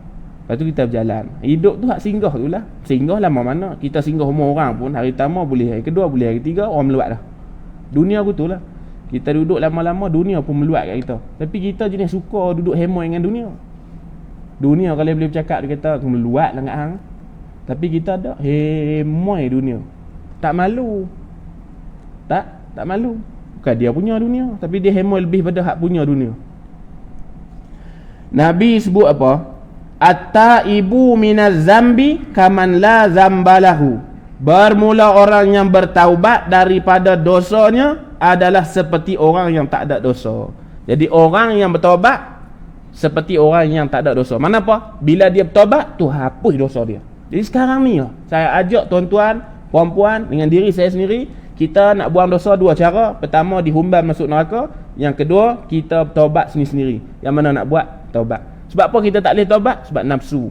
Lepas tu kita berjalan. Hidup tu hak singgah tu lah. Singgah lama mana? Kita singgah rumah orang pun hari pertama boleh, hari kedua boleh, hari ketiga orang meluat dah. Dunia aku tu lah. Kita duduk lama-lama dunia pun meluat kat kita. Tapi kita jenis suka duduk hemoi dengan dunia. Dunia kalau boleh bercakap dia kata aku meluat lah kat hang. Tapi kita ada hemoi dunia. Tak malu. Tak malu. Bukan dia punya dunia, tapi dia hemoi lebih pada hak punya dunia. Nabi sebut apa? At-taibu minaz zambi kaman la zambalahu. Bermula orang yang bertaubat daripada dosanya adalah seperti orang yang tak ada dosa. Jadi orang yang bertaubat seperti orang yang tak ada dosa. Mana apa? Bila dia bertaubat, tu hapus dosa dia. Jadi sekarang ni saya ajak tuan-tuan, puan-puan dengan diri saya sendiri, kita nak buang dosa dua cara. Pertama, dihumban masuk neraka. Yang kedua, kita bertaubat sendiri-sendiri. Yang mana nak buat? Taubat. Sebab apa kita tak boleh taubat? Sebab nafsu.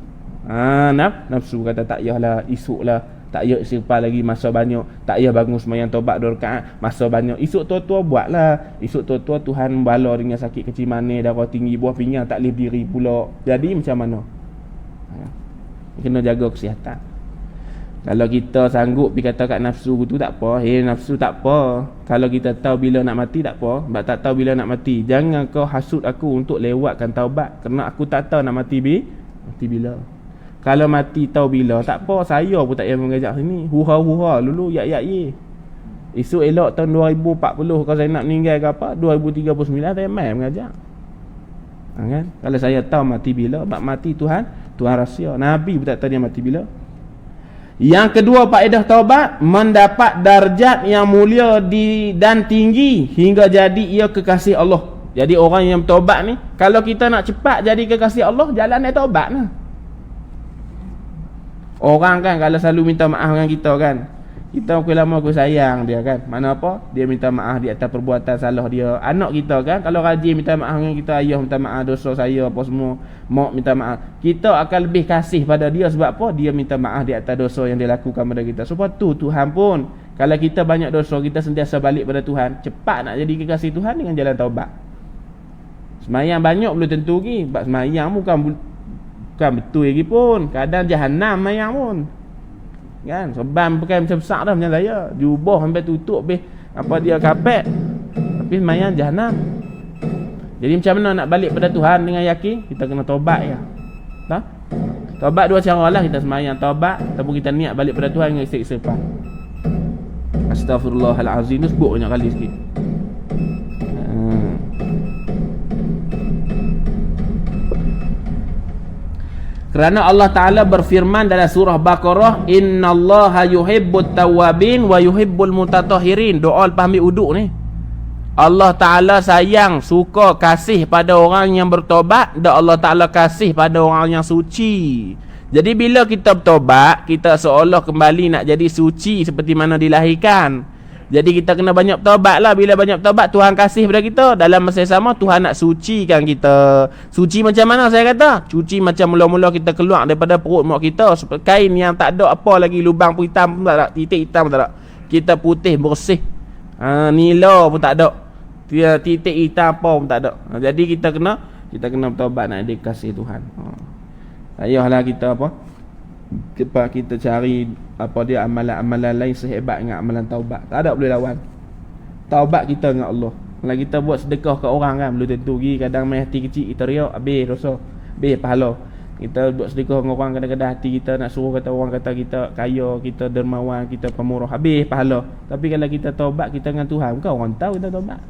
Nafsu kata tak payahlah, esok lah, tak payah istighfar lagi masa banyak, tak payah bangun sembahyang taubat 2 rakaat masa banyak, esok tua-tua buatlah, esok tua-tua Tuhan membala dengan sakit kecil manis, darah tinggi, buah pinggang tak boleh berdiri pula. Jadi macam mana? Kena jaga kesihatan. Kalau kita sanggup pergi kata kat nafsu tu tak apa, nafsu tak apa. Kalau kita tahu bila nak mati tak apa. Sebab tak tahu bila nak mati, jangan kau hasut aku untuk lewatkan taubat, kerana aku tak tahu nak mati bila. Kalau mati tahu bila, tak apa, saya pun tak payah mengajak sini. Hura-hura dulu, ye. Esok elok tahun 2040 kalau saya nak meninggal ke apa, 2039 saya mai mengajak. Kan? Kalau saya tahu mati bila, mati Tuhan rahsia. Nabi pun tak tahu dia mati bila. Yang kedua faedah taubat, mendapat darjat yang mulia dan tinggi hingga jadi ia kekasih Allah. Jadi orang yang bertaubat ni, kalau kita nak cepat jadi kekasih Allah, jalan dia taubat lah. Orang kan kalau selalu minta maaf dengan kita kan, kita makin lama aku sayang dia kan. Mana apa? Dia minta maaf di atas perbuatan salah dia. Anak kita kan, kalau rajin minta maaf dengan kita, ayah minta maaf dosa saya apa semua, mak minta maaf, kita akan lebih kasih pada dia. Sebab apa? Dia minta maaf di atas dosa yang dia lakukan pada kita. Sebab tu Tuhan pun, kalau kita banyak dosa, kita sentiasa balik pada Tuhan, cepat nak jadi kekasih Tuhan dengan jalan taubat. Semayang banyak belum tentu lagi. Sebab semayang bukan betul lagi pun. Kadang jahanam semayang pun kan, sebab pakai macam besar dah macam saya, jubah sampai tutup habis apa dia kapet, tapi semayang jahanam. Jadi macam mana nak balik pada Tuhan dengan yakin? Kita kena taubat ya. Tak? Taubat dua cara lah, kita semayang taubat ataupun kita niat balik pada Tuhan dengan istighfar. Astaghfirullahalazim, sebut banyak kali sikit. Kerana Allah Ta'ala berfirman dalam surah Baqarah, innallaha yuhibbut tawwabin wa yuhibbul mutatahhirin. Doa lepas ambil uduk ni, Allah Ta'ala sayang, suka, kasih pada orang yang bertobat, dan Allah Ta'ala kasih pada orang yang suci. Jadi bila kita bertobat, kita seolah kembali nak jadi suci seperti mana dilahirkan. Jadi kita kena banyak bertobat lah. Bila banyak bertobat, Tuhan kasih pada kita. Dalam masa yang sama, Tuhan nak sucikan kita. Suci macam mana saya kata? Suci macam mula-mula kita keluar daripada perut mak kita, kain yang tak ada apa lagi, lubang pun hitam pun tak ada, titik hitam pun tak ada, kita putih bersih, nila pun tak ada, titik hitam apa pun tak ada. Jadi kita kena bertobat nak dikasih Tuhan. Ayahlah kita cepat kita cari dia amalan-amalan lain sehebat dengan amalan taubat. Tak ada boleh lawan taubat kita dengan Allah. Kalau kita buat sedekah ke orang kan, belum tentu pergi, kadang main hati kecil kita riak, habis dosa, habis pahala. Kita buat sedekah dengan orang, kadang-kadang hati kita nak suruh kata orang kata kita kaya, kita dermawan, kita pemurah, habis pahala. Tapi kalau kita taubat kita dengan Tuhan, bukan orang tahu kita taubat.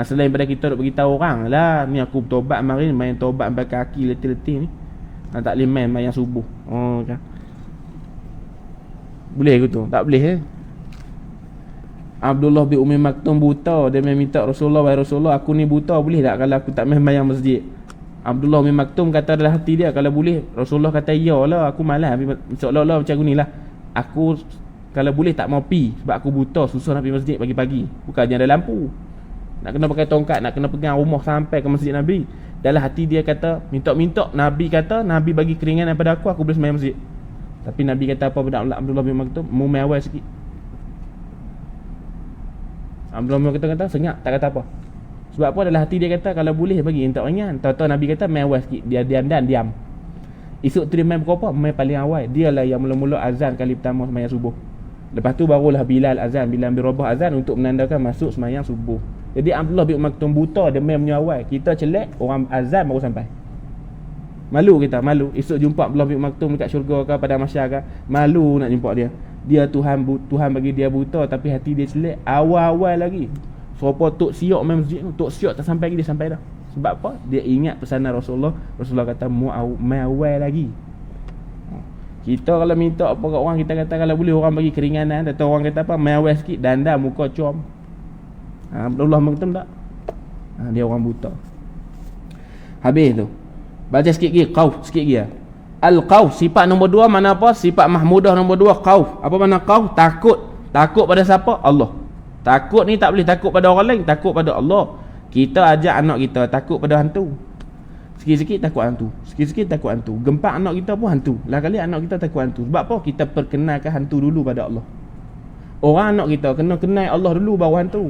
Selain pada kita duk beritahu orang lah, ni aku bertobat mari, main taubat sampai kaki letih-letih ni, tak boleh main yang subuh. Kan? Boleh ke tu? Tak boleh. Abdullah bin Umi Maktum buta, dia minta Rasulullah, wahai Rasulullah, aku ni buta, boleh tak kalau aku tak main mayang masjid? Abdullah bin Maktum kata dalam hati dia, kalau boleh. Rasulullah kata, iyalah, aku malas, seolah-olah macam ni lah, aku kalau boleh tak mau pi, sebab aku buta, susah nak pergi masjid pagi-pagi, bukannya ada lampu, nak kena pakai tongkat, nak kena pegang rumah sampai ke masjid Nabi. Dalam hati dia kata, minta-minta, Nabi kata, Nabi bagi keringanan pada aku boleh sembahyang masjid. Tapi Nabi kata apa pada Abdullah bin Maktum? Mu mai awal sikit. Abdullah bin Maktum kata senyap, tak kata apa. Sebab apa? Dalam hati dia kata kalau boleh bagi, minta ringan. Tahu-tahu Nabi kata mai awal sikit. Dia diam. Esok tu dia mai berapa? Mai paling awal. Dialah yang mula-mula azan kali pertama sembahyang subuh. Lepas tu barulah Bilal azan, Bilal bin Rabah azan untuk menandakan masuk sembahyang subuh. Jadi Abdullah bin Maktum buta, dia mai punya awal. Kita celek, orang azan baru sampai. Malu kita, malu. Esok jumpa Abdullah bin Maktum dekat syurga ke, pada mahsyar ke, malu nak jumpa dia. Dia Tuhan bagi dia buta, tapi hati dia celek. Awal-awal lagi serupa Tok Siok main masjid tu, Tok Siok tak sampai lagi, dia sampai dah. Sebab apa? Dia ingat pesanan Rasulullah. Rasulullah kata mai awal lagi. Kita kalau minta apa kat orang, kita kata kalau boleh orang bagi keringanan, atau orang kata apa, mai awal sikit, dandan muka com. Abdullah bin Maktum tak? Dia orang buta. Habis tu. Baca sikit lagi, qauf sikit lagi. Al-qauf, sifat nombor 2 mana apa? Sifat mahmudah nombor 2, qauf. Apa makna qauf? Takut. Takut pada siapa? Allah. Takut ni tak boleh takut pada orang lain, takut pada Allah. Kita ajak anak kita takut pada hantu. Sikit-sikit takut hantu. Sikit-sikit takut hantu. Gempak anak kita pun hantu. Lah kali anak kita takut hantu. Sebab apa? Kita perkenalkan hantu dulu pada Allah. Orang anak kita kena kenal Allah dulu baru hantu,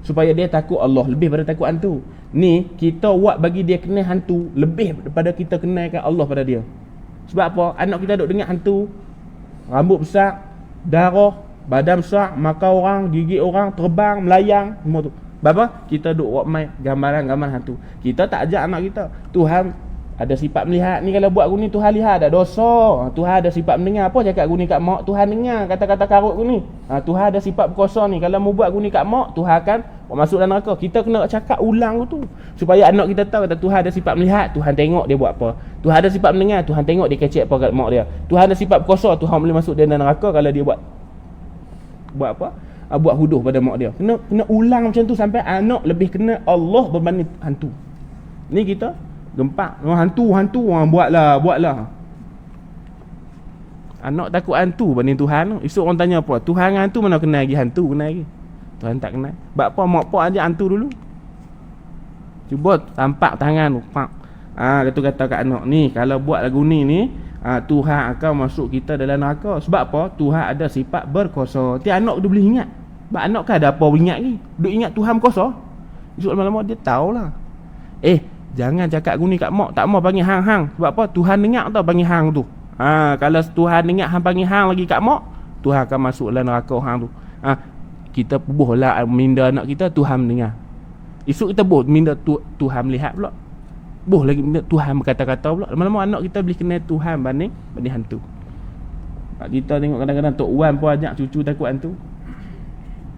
supaya dia takut Allah lebih pada takut hantu. Ni kita buat bagi dia kenal hantu lebih daripada kita kenalkan Allah pada dia. Sebab apa? Anak kita duk dengar hantu, rambut besar, darah, badan besar, makan orang, gigit orang, terbang, melayang, semua tu. Sebab apa? Kita duk buat main gambaran-gambaran hantu. Kita tak ajak anak kita, Tuhan ada sifat melihat ni, kalau buat aku ni Tuhan lihat, ada dosa. Tuhan ada sifat mendengar, apa cakap aku ni kat mak, Tuhan dengar kata-kata karut aku ni. Tuhan ada sifat berkuasa ni, kalau mau buat aku ni kat mak, Tuhan akan masuk dalam neraka. Kita kena cakap ulang tu, supaya anak kita tahu kata Tuhan ada sifat melihat, Tuhan tengok dia buat apa. Tuhan ada sifat mendengar, Tuhan tengok dia kecek apa kat mak dia. Tuhan ada sifat berkuasa, Tuhan boleh masuk dia dalam neraka kalau dia buat apa? Buat huduh pada mak dia. Kena ulang macam tu sampai anak lebih kena Allah berbanding hantu. Ni kita gempak, hantu orang buatlah. Anak takut hantu banding Tuhan. Esok orang tanya apa? Tuhan dengan hantu mana kenal lagi? Hantu kenal lagi. Tuhan tak kenal. Sebab apa? Mak pak ajak hantu dulu. Cuba tampak tangan tu. Pak. Dia tu kata kat anak ni, kalau buat lagu ni, Tuhan akan masuk kita dalam neraka. Sebab apa? Tuhan ada sifat berkuasa. Tiap anak dia boleh ingat. Sebab anak kan ada apa ingat ni? Duk ingat Tuhan berkuasa. Esok lama-lama dia tahulah. Jangan cakap guni kat mak, tak mau panggil hang-hang. Sebab apa? Tuhan dengar tau panggil hang tu. Kalau Tuhan dengar hang panggil hang lagi kat mak, Tuhan akan masuk dalam neraka hang tu. kita buhlah minda anak kita, Tuhan dengar. Esok kita buh minda Tuhan melihat pula. Buh lagi minda Tuhan berkata-kata pula. Lama-lama anak kita boleh kenal Tuhan banding hantu. Kita tengok kadang-kadang Tok Wan pun ajak cucu takut hantu.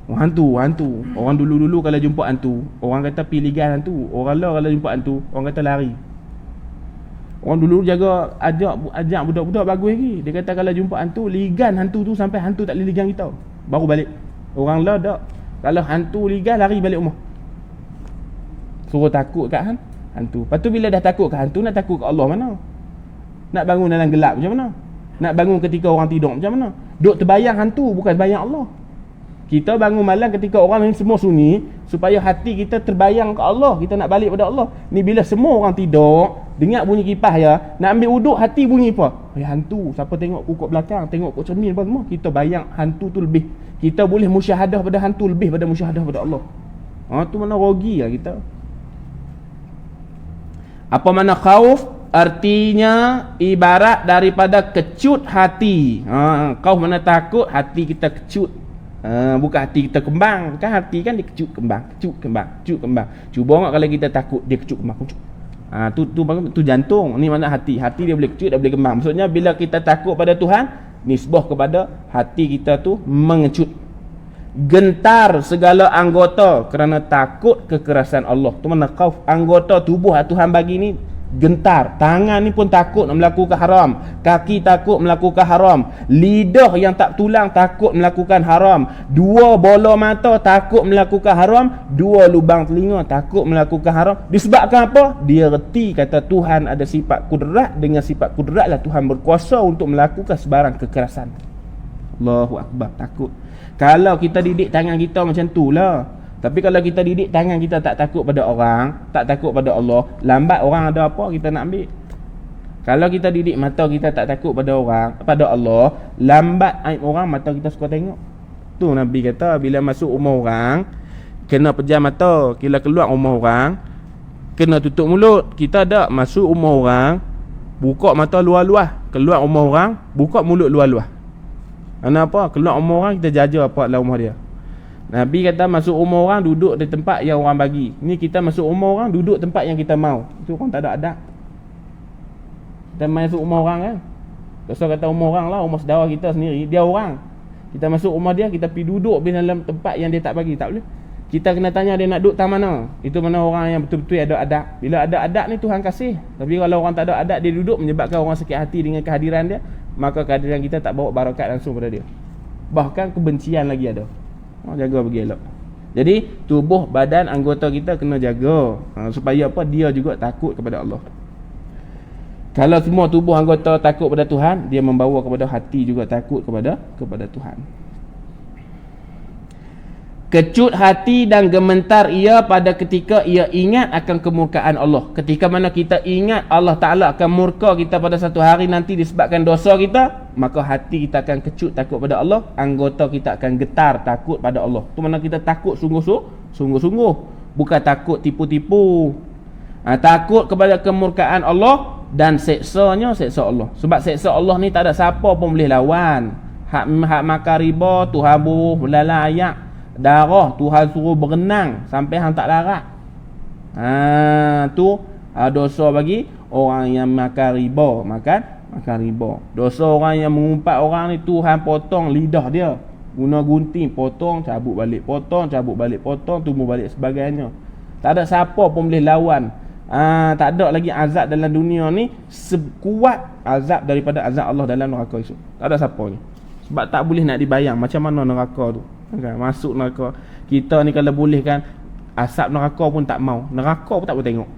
Hantu. Orang dulu-dulu kalau jumpa hantu, orang kata pilih gan hantu. Orang lah kalau jumpa hantu, orang kata lari. Orang dulu jaga ajak budak-budak bagus lagi. Dia kata kalau jumpa hantu, ligan hantu tu sampai hantu tak boleh ligan kita, baru balik. Orang lah tak. Kalau hantu ligan, lari balik rumah. Suruh takut kat hantu. Lepas tu bila dah takut kat hantu, nak takut kat Allah mana? Nak bangun dalam gelap macam mana? Nak bangun ketika orang tidur macam mana? Duk terbayang hantu, bukan terbayang Allah. Kita bangun malam ketika orang ni semua sunyi, supaya hati kita terbayang ke Allah. Kita nak balik pada Allah. Ni bila semua orang tidur, dengar bunyi kipas ya, nak ambil wuduk, hati bunyi apa? Hantu. Siapa tengok pokok belakang, tengok pokok cermin apa semua, kita bayang hantu tu lebih. Kita boleh musyahadah pada hantu lebih pada musyahadah pada Allah. Tu mana rugi lah kita. Apa mana khauf? Artinya ibarat daripada kecut hati. Kau mana takut, hati kita kecut. Bukan hati kita kembang. Kan hati kan dia kecut kembang. Cuba enggak kalau kita takut, dia kecut kembang. Tu jantung. Ni mana hati. Hati dia boleh kecut, dia boleh kembang. Maksudnya bila kita takut pada Tuhan, nisbah kepada hati kita tu mengecut. Gentar segala anggota kerana takut kekerasan Allah. Tu mana khauf, anggota tubuh Tuhan bagi ni gentar. Tangan ni pun takut nak melakukan haram, kaki takut melakukan haram, lidah yang tak tulang takut melakukan haram, dua bola mata takut melakukan haram, dua lubang telinga takut melakukan haram. Disebabkan apa? Dia reti kata Tuhan ada sifat kudrat. Dengan sifat kudrat lah Tuhan berkuasa untuk melakukan sebarang kekerasan. Allahu Akbar. Takut. Kalau kita didik tangan kita macam tu lah. Tapi kalau kita didik tangan kita tak takut pada orang, tak takut pada Allah, lambat orang ada apa kita nak ambil. Kalau kita didik mata kita tak takut pada orang, pada Allah, lambat aib orang mata kita suka tengok. Tu Nabi kata bila masuk rumah orang kena pejam mata, bila keluar rumah orang kena tutup mulut. Kita tak masuk rumah orang buka mata luar-luar, keluar rumah orang buka mulut luar-luar. Kenapa? Keluar rumah orang kita jaga apa dalam rumah dia. Nabi kata masuk rumah orang duduk di tempat yang orang bagi. Ni kita masuk rumah orang duduk tempat yang kita mau. Itu orang tak ada adab. Kita masuk rumah orang kan, Rasul kata rumah orang lah, rumah saudara kita sendiri, dia orang. Kita masuk rumah dia, kita pergi duduk di dalam tempat yang dia tak bagi, tak boleh. Kita kena tanya dia nak duduk tak mana. Itu mana orang yang betul-betul ada adab. Bila ada adab ni Tuhan kasih. Tapi kalau orang tak ada adab, dia duduk menyebabkan orang sakit hati dengan kehadiran dia, maka kehadiran kita tak bawa barakat langsung pada dia. Bahkan kebencian lagi ada. Jaga bagi elok. Jadi tubuh badan anggota kita kena jaga, supaya apa? Dia juga takut kepada Allah. Kalau semua tubuh anggota takut kepada Tuhan, dia membawa kepada hati juga takut kepada Tuhan. Kecut hati dan gementar ia pada ketika ia ingat akan kemurkaan Allah. Ketika mana kita ingat Allah Ta'ala akan murka kita pada satu hari nanti disebabkan dosa kita, maka hati kita akan kecut takut pada Allah, anggota kita akan getar takut pada Allah. Itu mana kita takut sungguh-sungguh, bukan takut tipu-tipu. Takut kepada kemurkaan Allah dan seksanya seksa Allah. Sebab seksa Allah ni tak ada siapa pun boleh lawan. Hak makan riba Tuhan buruh belalang ayak, darah Tuhan suruh berenang sampai hang tak larat. Tu dosa bagi orang yang makan riba, makan riba. Dosa orang yang mengumpat orang ni, Tuhan potong lidah dia, guna gunting potong cabut balik, potong cabut balik, potong tumbuh balik sebagainya. Tak ada siapa pun boleh lawan. Tak ada lagi azab dalam dunia ni sekuat azab daripada azab Allah dalam neraka esok. Tak ada siapa ni. Sebab tak boleh nak dibayang macam mana neraka tu. Kan, masuk neraka. Kita ni kalau boleh kan, asap neraka pun tak mau, neraka pun tak boleh tengok.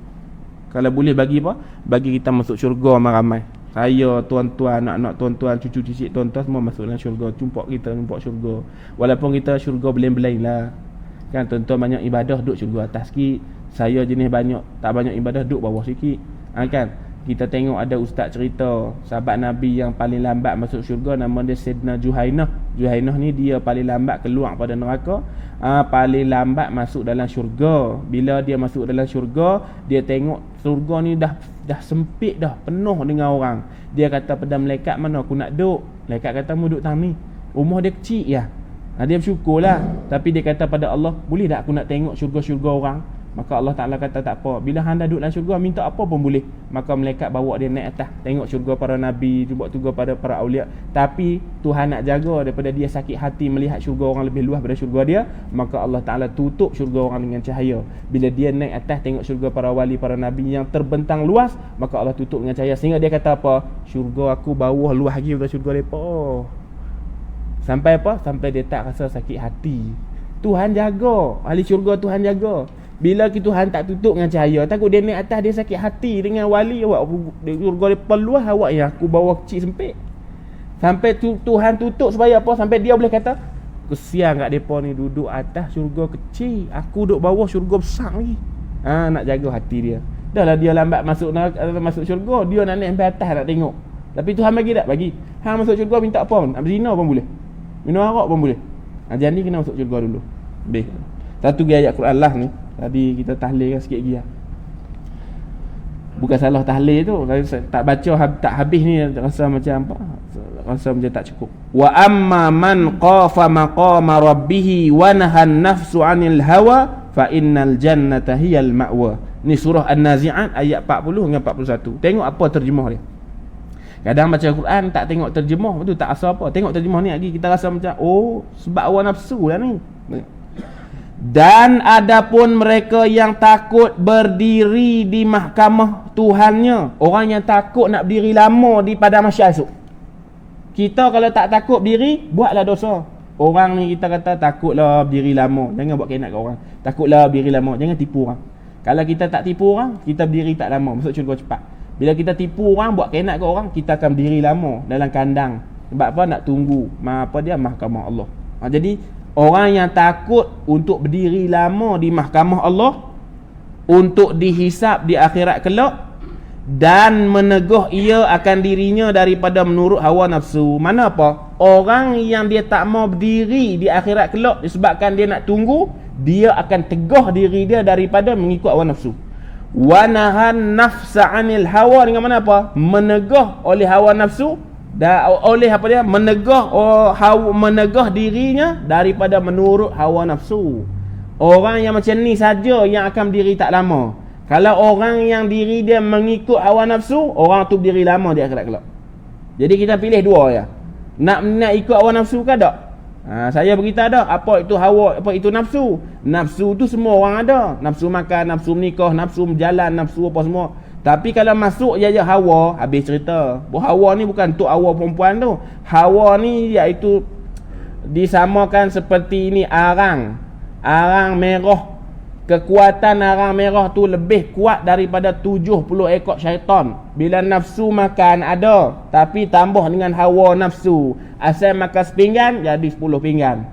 Kalau boleh bagi apa? Bagi kita masuk syurga ramai-ramai. Saya, tuan-tuan, anak-anak tuan-tuan, cucu cicit tuan-tuan semua masuk dalam syurga. Jumpa kita jumpa syurga. Walaupun kita syurga belain-belain lah. Kan tuan-tuan banyak ibadah duduk syurga atas sikit. Saya jenis banyak tak banyak ibadah duduk bawah sikit. Kan kita tengok ada ustaz cerita sahabat Nabi yang paling lambat masuk syurga, nama dia Sayyidina Juhainah. Juhainah ni dia paling lambat keluar pada neraka, paling lambat masuk dalam syurga. Bila dia masuk dalam syurga, dia tengok syurga ni dah sempit dah, penuh dengan orang. Dia kata pada malaikat, mana aku nak duduk? Malaikat kata mu duduk tang ni. Rumah dia kecil ya. Dia bersyukurlah. Tapi dia kata pada Allah, boleh tak aku nak tengok syurga-syurga orang? Maka Allah Ta'ala kata tak apa. Bila hang dah duduk dalam syurga, minta apa pun boleh. Maka malaikat bawa dia naik atas, tengok syurga para Nabi, buat tugas pada para awliya. Tapi Tuhan nak jaga daripada dia sakit hati melihat syurga orang lebih luas daripada syurga dia. Maka Allah Ta'ala tutup syurga orang dengan cahaya. Bila dia naik atas tengok syurga para wali, para Nabi yang terbentang luas, maka Allah tutup dengan cahaya. Sehingga dia kata apa? Syurga aku bawah luas lagi daripada syurga mereka. Sampai apa? Sampai dia tak rasa sakit hati. Tuhan jaga. Ahli syurga Tuhan jaga. Bila Tuhan tak tutup dengan cahaya, takut dia naik atas dia sakit hati dengan wali awak. Syurga dia peluas, awak yang aku bawa kecil sempit. Sampai Tuhan tutup supaya apa? Sampai dia boleh kata, kesian kat mereka ni duduk atas syurga kecil, aku duduk bawah syurga besar lagi. Nak jaga hati dia. Dah lah dia lambat masuk syurga, dia nak naik sampai atas nak tengok. Tapi Tuhan bagi tak? Bagi. Hang masuk syurga minta apa pun? Nak berzina pun boleh, minum arak pun boleh. Jadi kena masuk syurga dulu. Baik. Satu ayat Quran lah ni. Tadi kita tahlilkan sikit lagi lah. Bukan salah tahlil tu, tak baca tak habis ni rasa macam apa? Rasa macam tak cukup. Wa amma man qafa maqama rabbih wa nahan nafsu 'anil hawa fa innal jannata hiyal ma'wa. Ni surah An-Nazi'at ayat 40 dengan 41. Tengok apa terjemah dia. Kadang baca Quran tak tengok terjemah, betul tak asal apa. Tengok terjemah ni lagi kita rasa macam sebab hawa nafsu lah ni. Dan adapun mereka yang takut berdiri di mahkamah Tuhannya, orang yang takut nak berdiri lama di padang mahsyar esok. Kita kalau tak takut berdiri, buatlah dosa. Orang ni kita kata takutlah berdiri lama, jangan buat kenat kat orang. Takutlah berdiri lama, jangan tipu orang. Kalau kita tak tipu orang, kita berdiri tak lama, masuk syurga cepat. Bila kita tipu orang, buat kenat kat orang, kita akan berdiri lama dalam kandang. Sebab apa? Nak tunggu mahkamah Allah. Jadi orang yang takut untuk berdiri lama di mahkamah Allah, untuk dihisap di akhirat kelak, dan meneguh ia akan dirinya daripada menurut hawa nafsu. Mana apa? Orang yang dia tak mau berdiri di akhirat kelak disebabkan dia nak tunggu, dia akan teguh diri dia daripada mengikut hawa nafsu. Wa nahan nafsa 'anil hawa, dengan mana apa? Meneguh oleh hawa nafsu, oleh apa dia? Menegah dirinya daripada menurut hawa nafsu. Orang yang macam ni saja yang akan berdiri tak lama. Kalau orang yang diri dia mengikut hawa nafsu, orang tu berdiri lama di akhirat kelak. Jadi kita pilih dua ya. Nak ikut hawa nafsu ke tak? Saya beritahu dah, apa itu hawa, apa itu nafsu. Nafsu tu semua orang ada. Nafsu makan, nafsu menikah, nafsu berjalan, nafsu apa semua. Tapi kalau masuk je hawa, habis cerita. Hawa ni bukan untuk hawa perempuan tu. Hawa ni iaitu disamakan seperti ini arang. Arang merah. Kekuatan arang merah tu lebih kuat daripada 70 ekor syaitan. Bila nafsu makan ada, tapi tambah dengan hawa nafsu. Asal makan sepinggan, jadi 10 pinggan.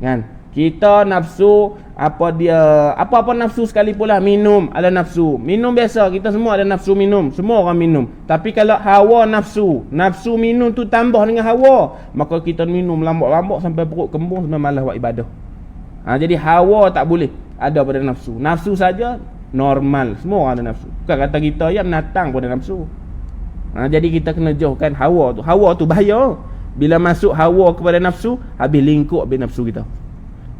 Kan? Kita nafsu apa-apa nafsu sekalipun lah. Minum ada nafsu, minum biasa, kita semua ada nafsu minum, semua orang minum. Tapi kalau hawa nafsu minum tu tambah dengan hawa, maka kita minum lambak-lambak sampai perut kembung, sampai malas buat ibadah. Jadi hawa tak boleh ada pada nafsu. Nafsu saja normal, semua orang ada nafsu. Bukan kata kita yang menatang pada nafsu. Jadi kita kena jauhkan hawa tu. Hawa tu bahaya. Bila masuk hawa kepada nafsu, habis lingkup habis nafsu kita.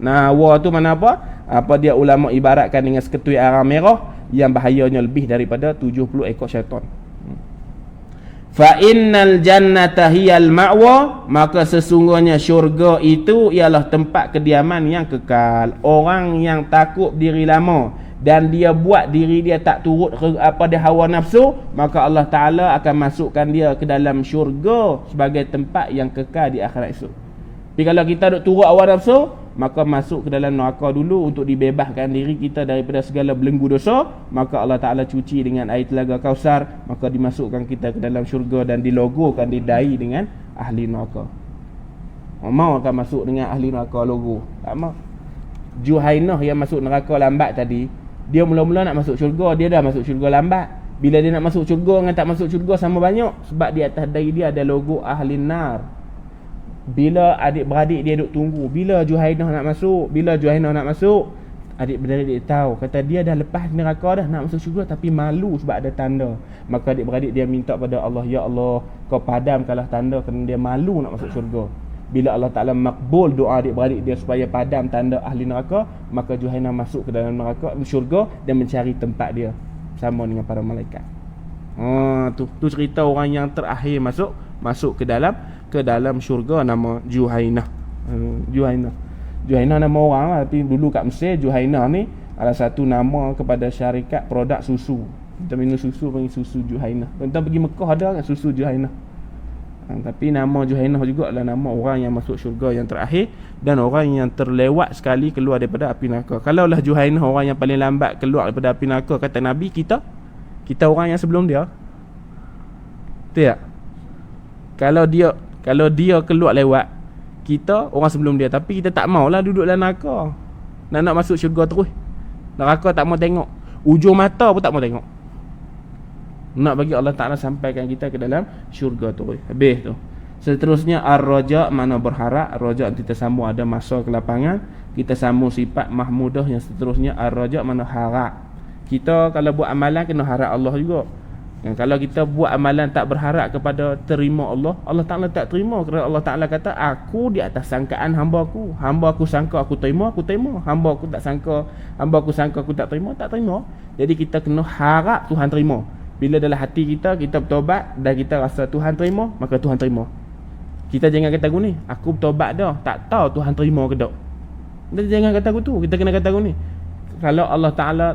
Hawa tu mana apa? Apa dia ulama ibaratkan dengan seketui arang merah yang bahayanya lebih daripada 70 ekor syaitan. Fa innal jannata hiyal ma'wa, maka sesungguhnya syurga itu ialah tempat kediaman yang kekal. Orang yang takut diri lama dan dia buat diri dia tak turut pada hawa nafsu, maka Allah Ta'ala akan masukkan dia ke dalam syurga sebagai tempat yang kekal di akhirat esok. Tapi kalau kita duk turut hawa nafsu, maka masuk ke dalam neraka dulu untuk dibebaskan diri kita daripada segala belenggu dosa. Maka Allah Ta'ala cuci dengan air telaga Kausar, maka dimasukkan kita ke dalam syurga dan dilogokan, didai dengan ahli neraka. Mau akan masuk dengan ahli neraka logo? Tak mau. Juhainah yang masuk neraka lambat tadi, dia mula-mula nak masuk syurga, dia dah masuk syurga lambat. Bila dia nak masuk syurga dengan tak masuk syurga sama banyak, sebab di atas dai dia ada logo ahli nar. Bila adik-beradik dia duk tunggu, bila Juhainah nak masuk, adik-beradik dia tahu, kata dia dah lepas neraka dah, nak masuk syurga tapi malu sebab ada tanda. Maka adik-beradik dia minta pada Allah, ya Allah, kau padamkanlah tanda kerana dia malu nak masuk syurga. Bila Allah Ta'ala makbul doa adik-beradik dia supaya padam tanda ahli neraka, maka Juhainah masuk ke dalam neraka, syurga, dan mencari tempat dia sama dengan para malaikat. Tu cerita orang yang terakhir masuk ke dalam syurga, nama Juhainah. Juhainah nama orang lah, tapi dulu kat Mesir Juhainah ni adalah satu nama kepada syarikat produk susu. Kita minum susu panggil susu Juhainah. Kita pergi Mekah ada kan susu Juhainah. Tapi nama Juhainah juga adalah nama orang yang masuk syurga yang terakhir dan orang yang terlewat sekali keluar daripada api neraka. Kalaulah Juhainah orang yang paling lambat keluar daripada api neraka, kata Nabi, kita orang yang sebelum dia. Betul tak? Kalau dia keluar lewat, kita orang sebelum dia, tapi kita tak maulah duduk dalam neraka. Nak masuk syurga terus. Neraka tak mau tengok, ujung mata pun tak mau tengok. Nak bagi Allah Ta'ala sampaikan kita ke dalam syurga tu. Habis tu. Seterusnya ar-raja, mana berharap. Ar-raja kita sambung ada masa kelapangan. Kita sambung sifat mahmudah yang seterusnya ar-raja, mana harap. Kita kalau buat amalan kena harap Allah juga. Dan kalau kita buat amalan tak berharap kepada terima Allah, Allah Ta'ala tak terima. Kerana Allah Ta'ala kata, aku di atas sangkaan hamba aku. Hamba aku sangka aku terima, aku terima. Hamba aku sangka aku tak terima, tak terima. Jadi kita kena harap Tuhan terima. Bila dalam hati kita bertobat dan kita rasa Tuhan terima, maka Tuhan terima. Kita jangan kata gini, aku bertobat dah, tak tahu Tuhan terima ke tak. Kita jangan kata gitu. Kita kena kata gini, kalau Allah Ta'ala,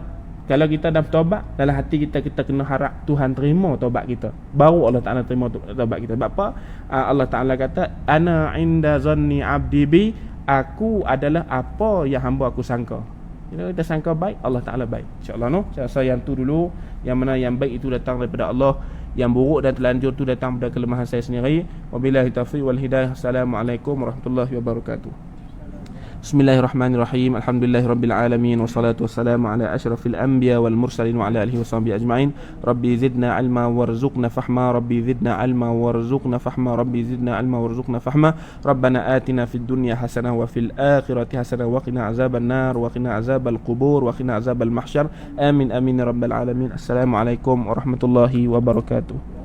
kalau kita dah bertobat, dalam hati kita kena harap Tuhan terima taubat kita, baru Allah Ta'ala terima taubat kita. Sebab apa? Allah Ta'ala kata, ana inda zanni abdi bi, aku adalah apa yang hamba aku sangka. Bila kita sangka baik, Allah Ta'ala baik, insyaAllah. Saya rasa yang tu dulu. Yang mana yang baik itu datang daripada Allah, yang buruk dan telanjur itu datang daripada kelemahan saya sendiri. Wabillahi taufiq wal hidayah. Assalamualaikum warahmatullahi wabarakatuh. Bismillahirrahmanirrahim. Alhamdulillahirabbil alamin, wassalatu wassalamu ala asyrafil anbiya wal mursalin wa ala alihi washabbihi ajma'in. Rabbi zidna ilma warzuqna fahma. Rabbi zidna ilma warzuqna fahma. Rabbi zidna ilma warzuqna fahma. Rabbana atina fid dunya hasanah wa fil akhirati hasanah wa qina azaban nar wa qina azabal qubur wa qina azabal mahsyar. Amin amin ya rabbal alamin. Assalamualaikum warahmatullahi wabarakatuh.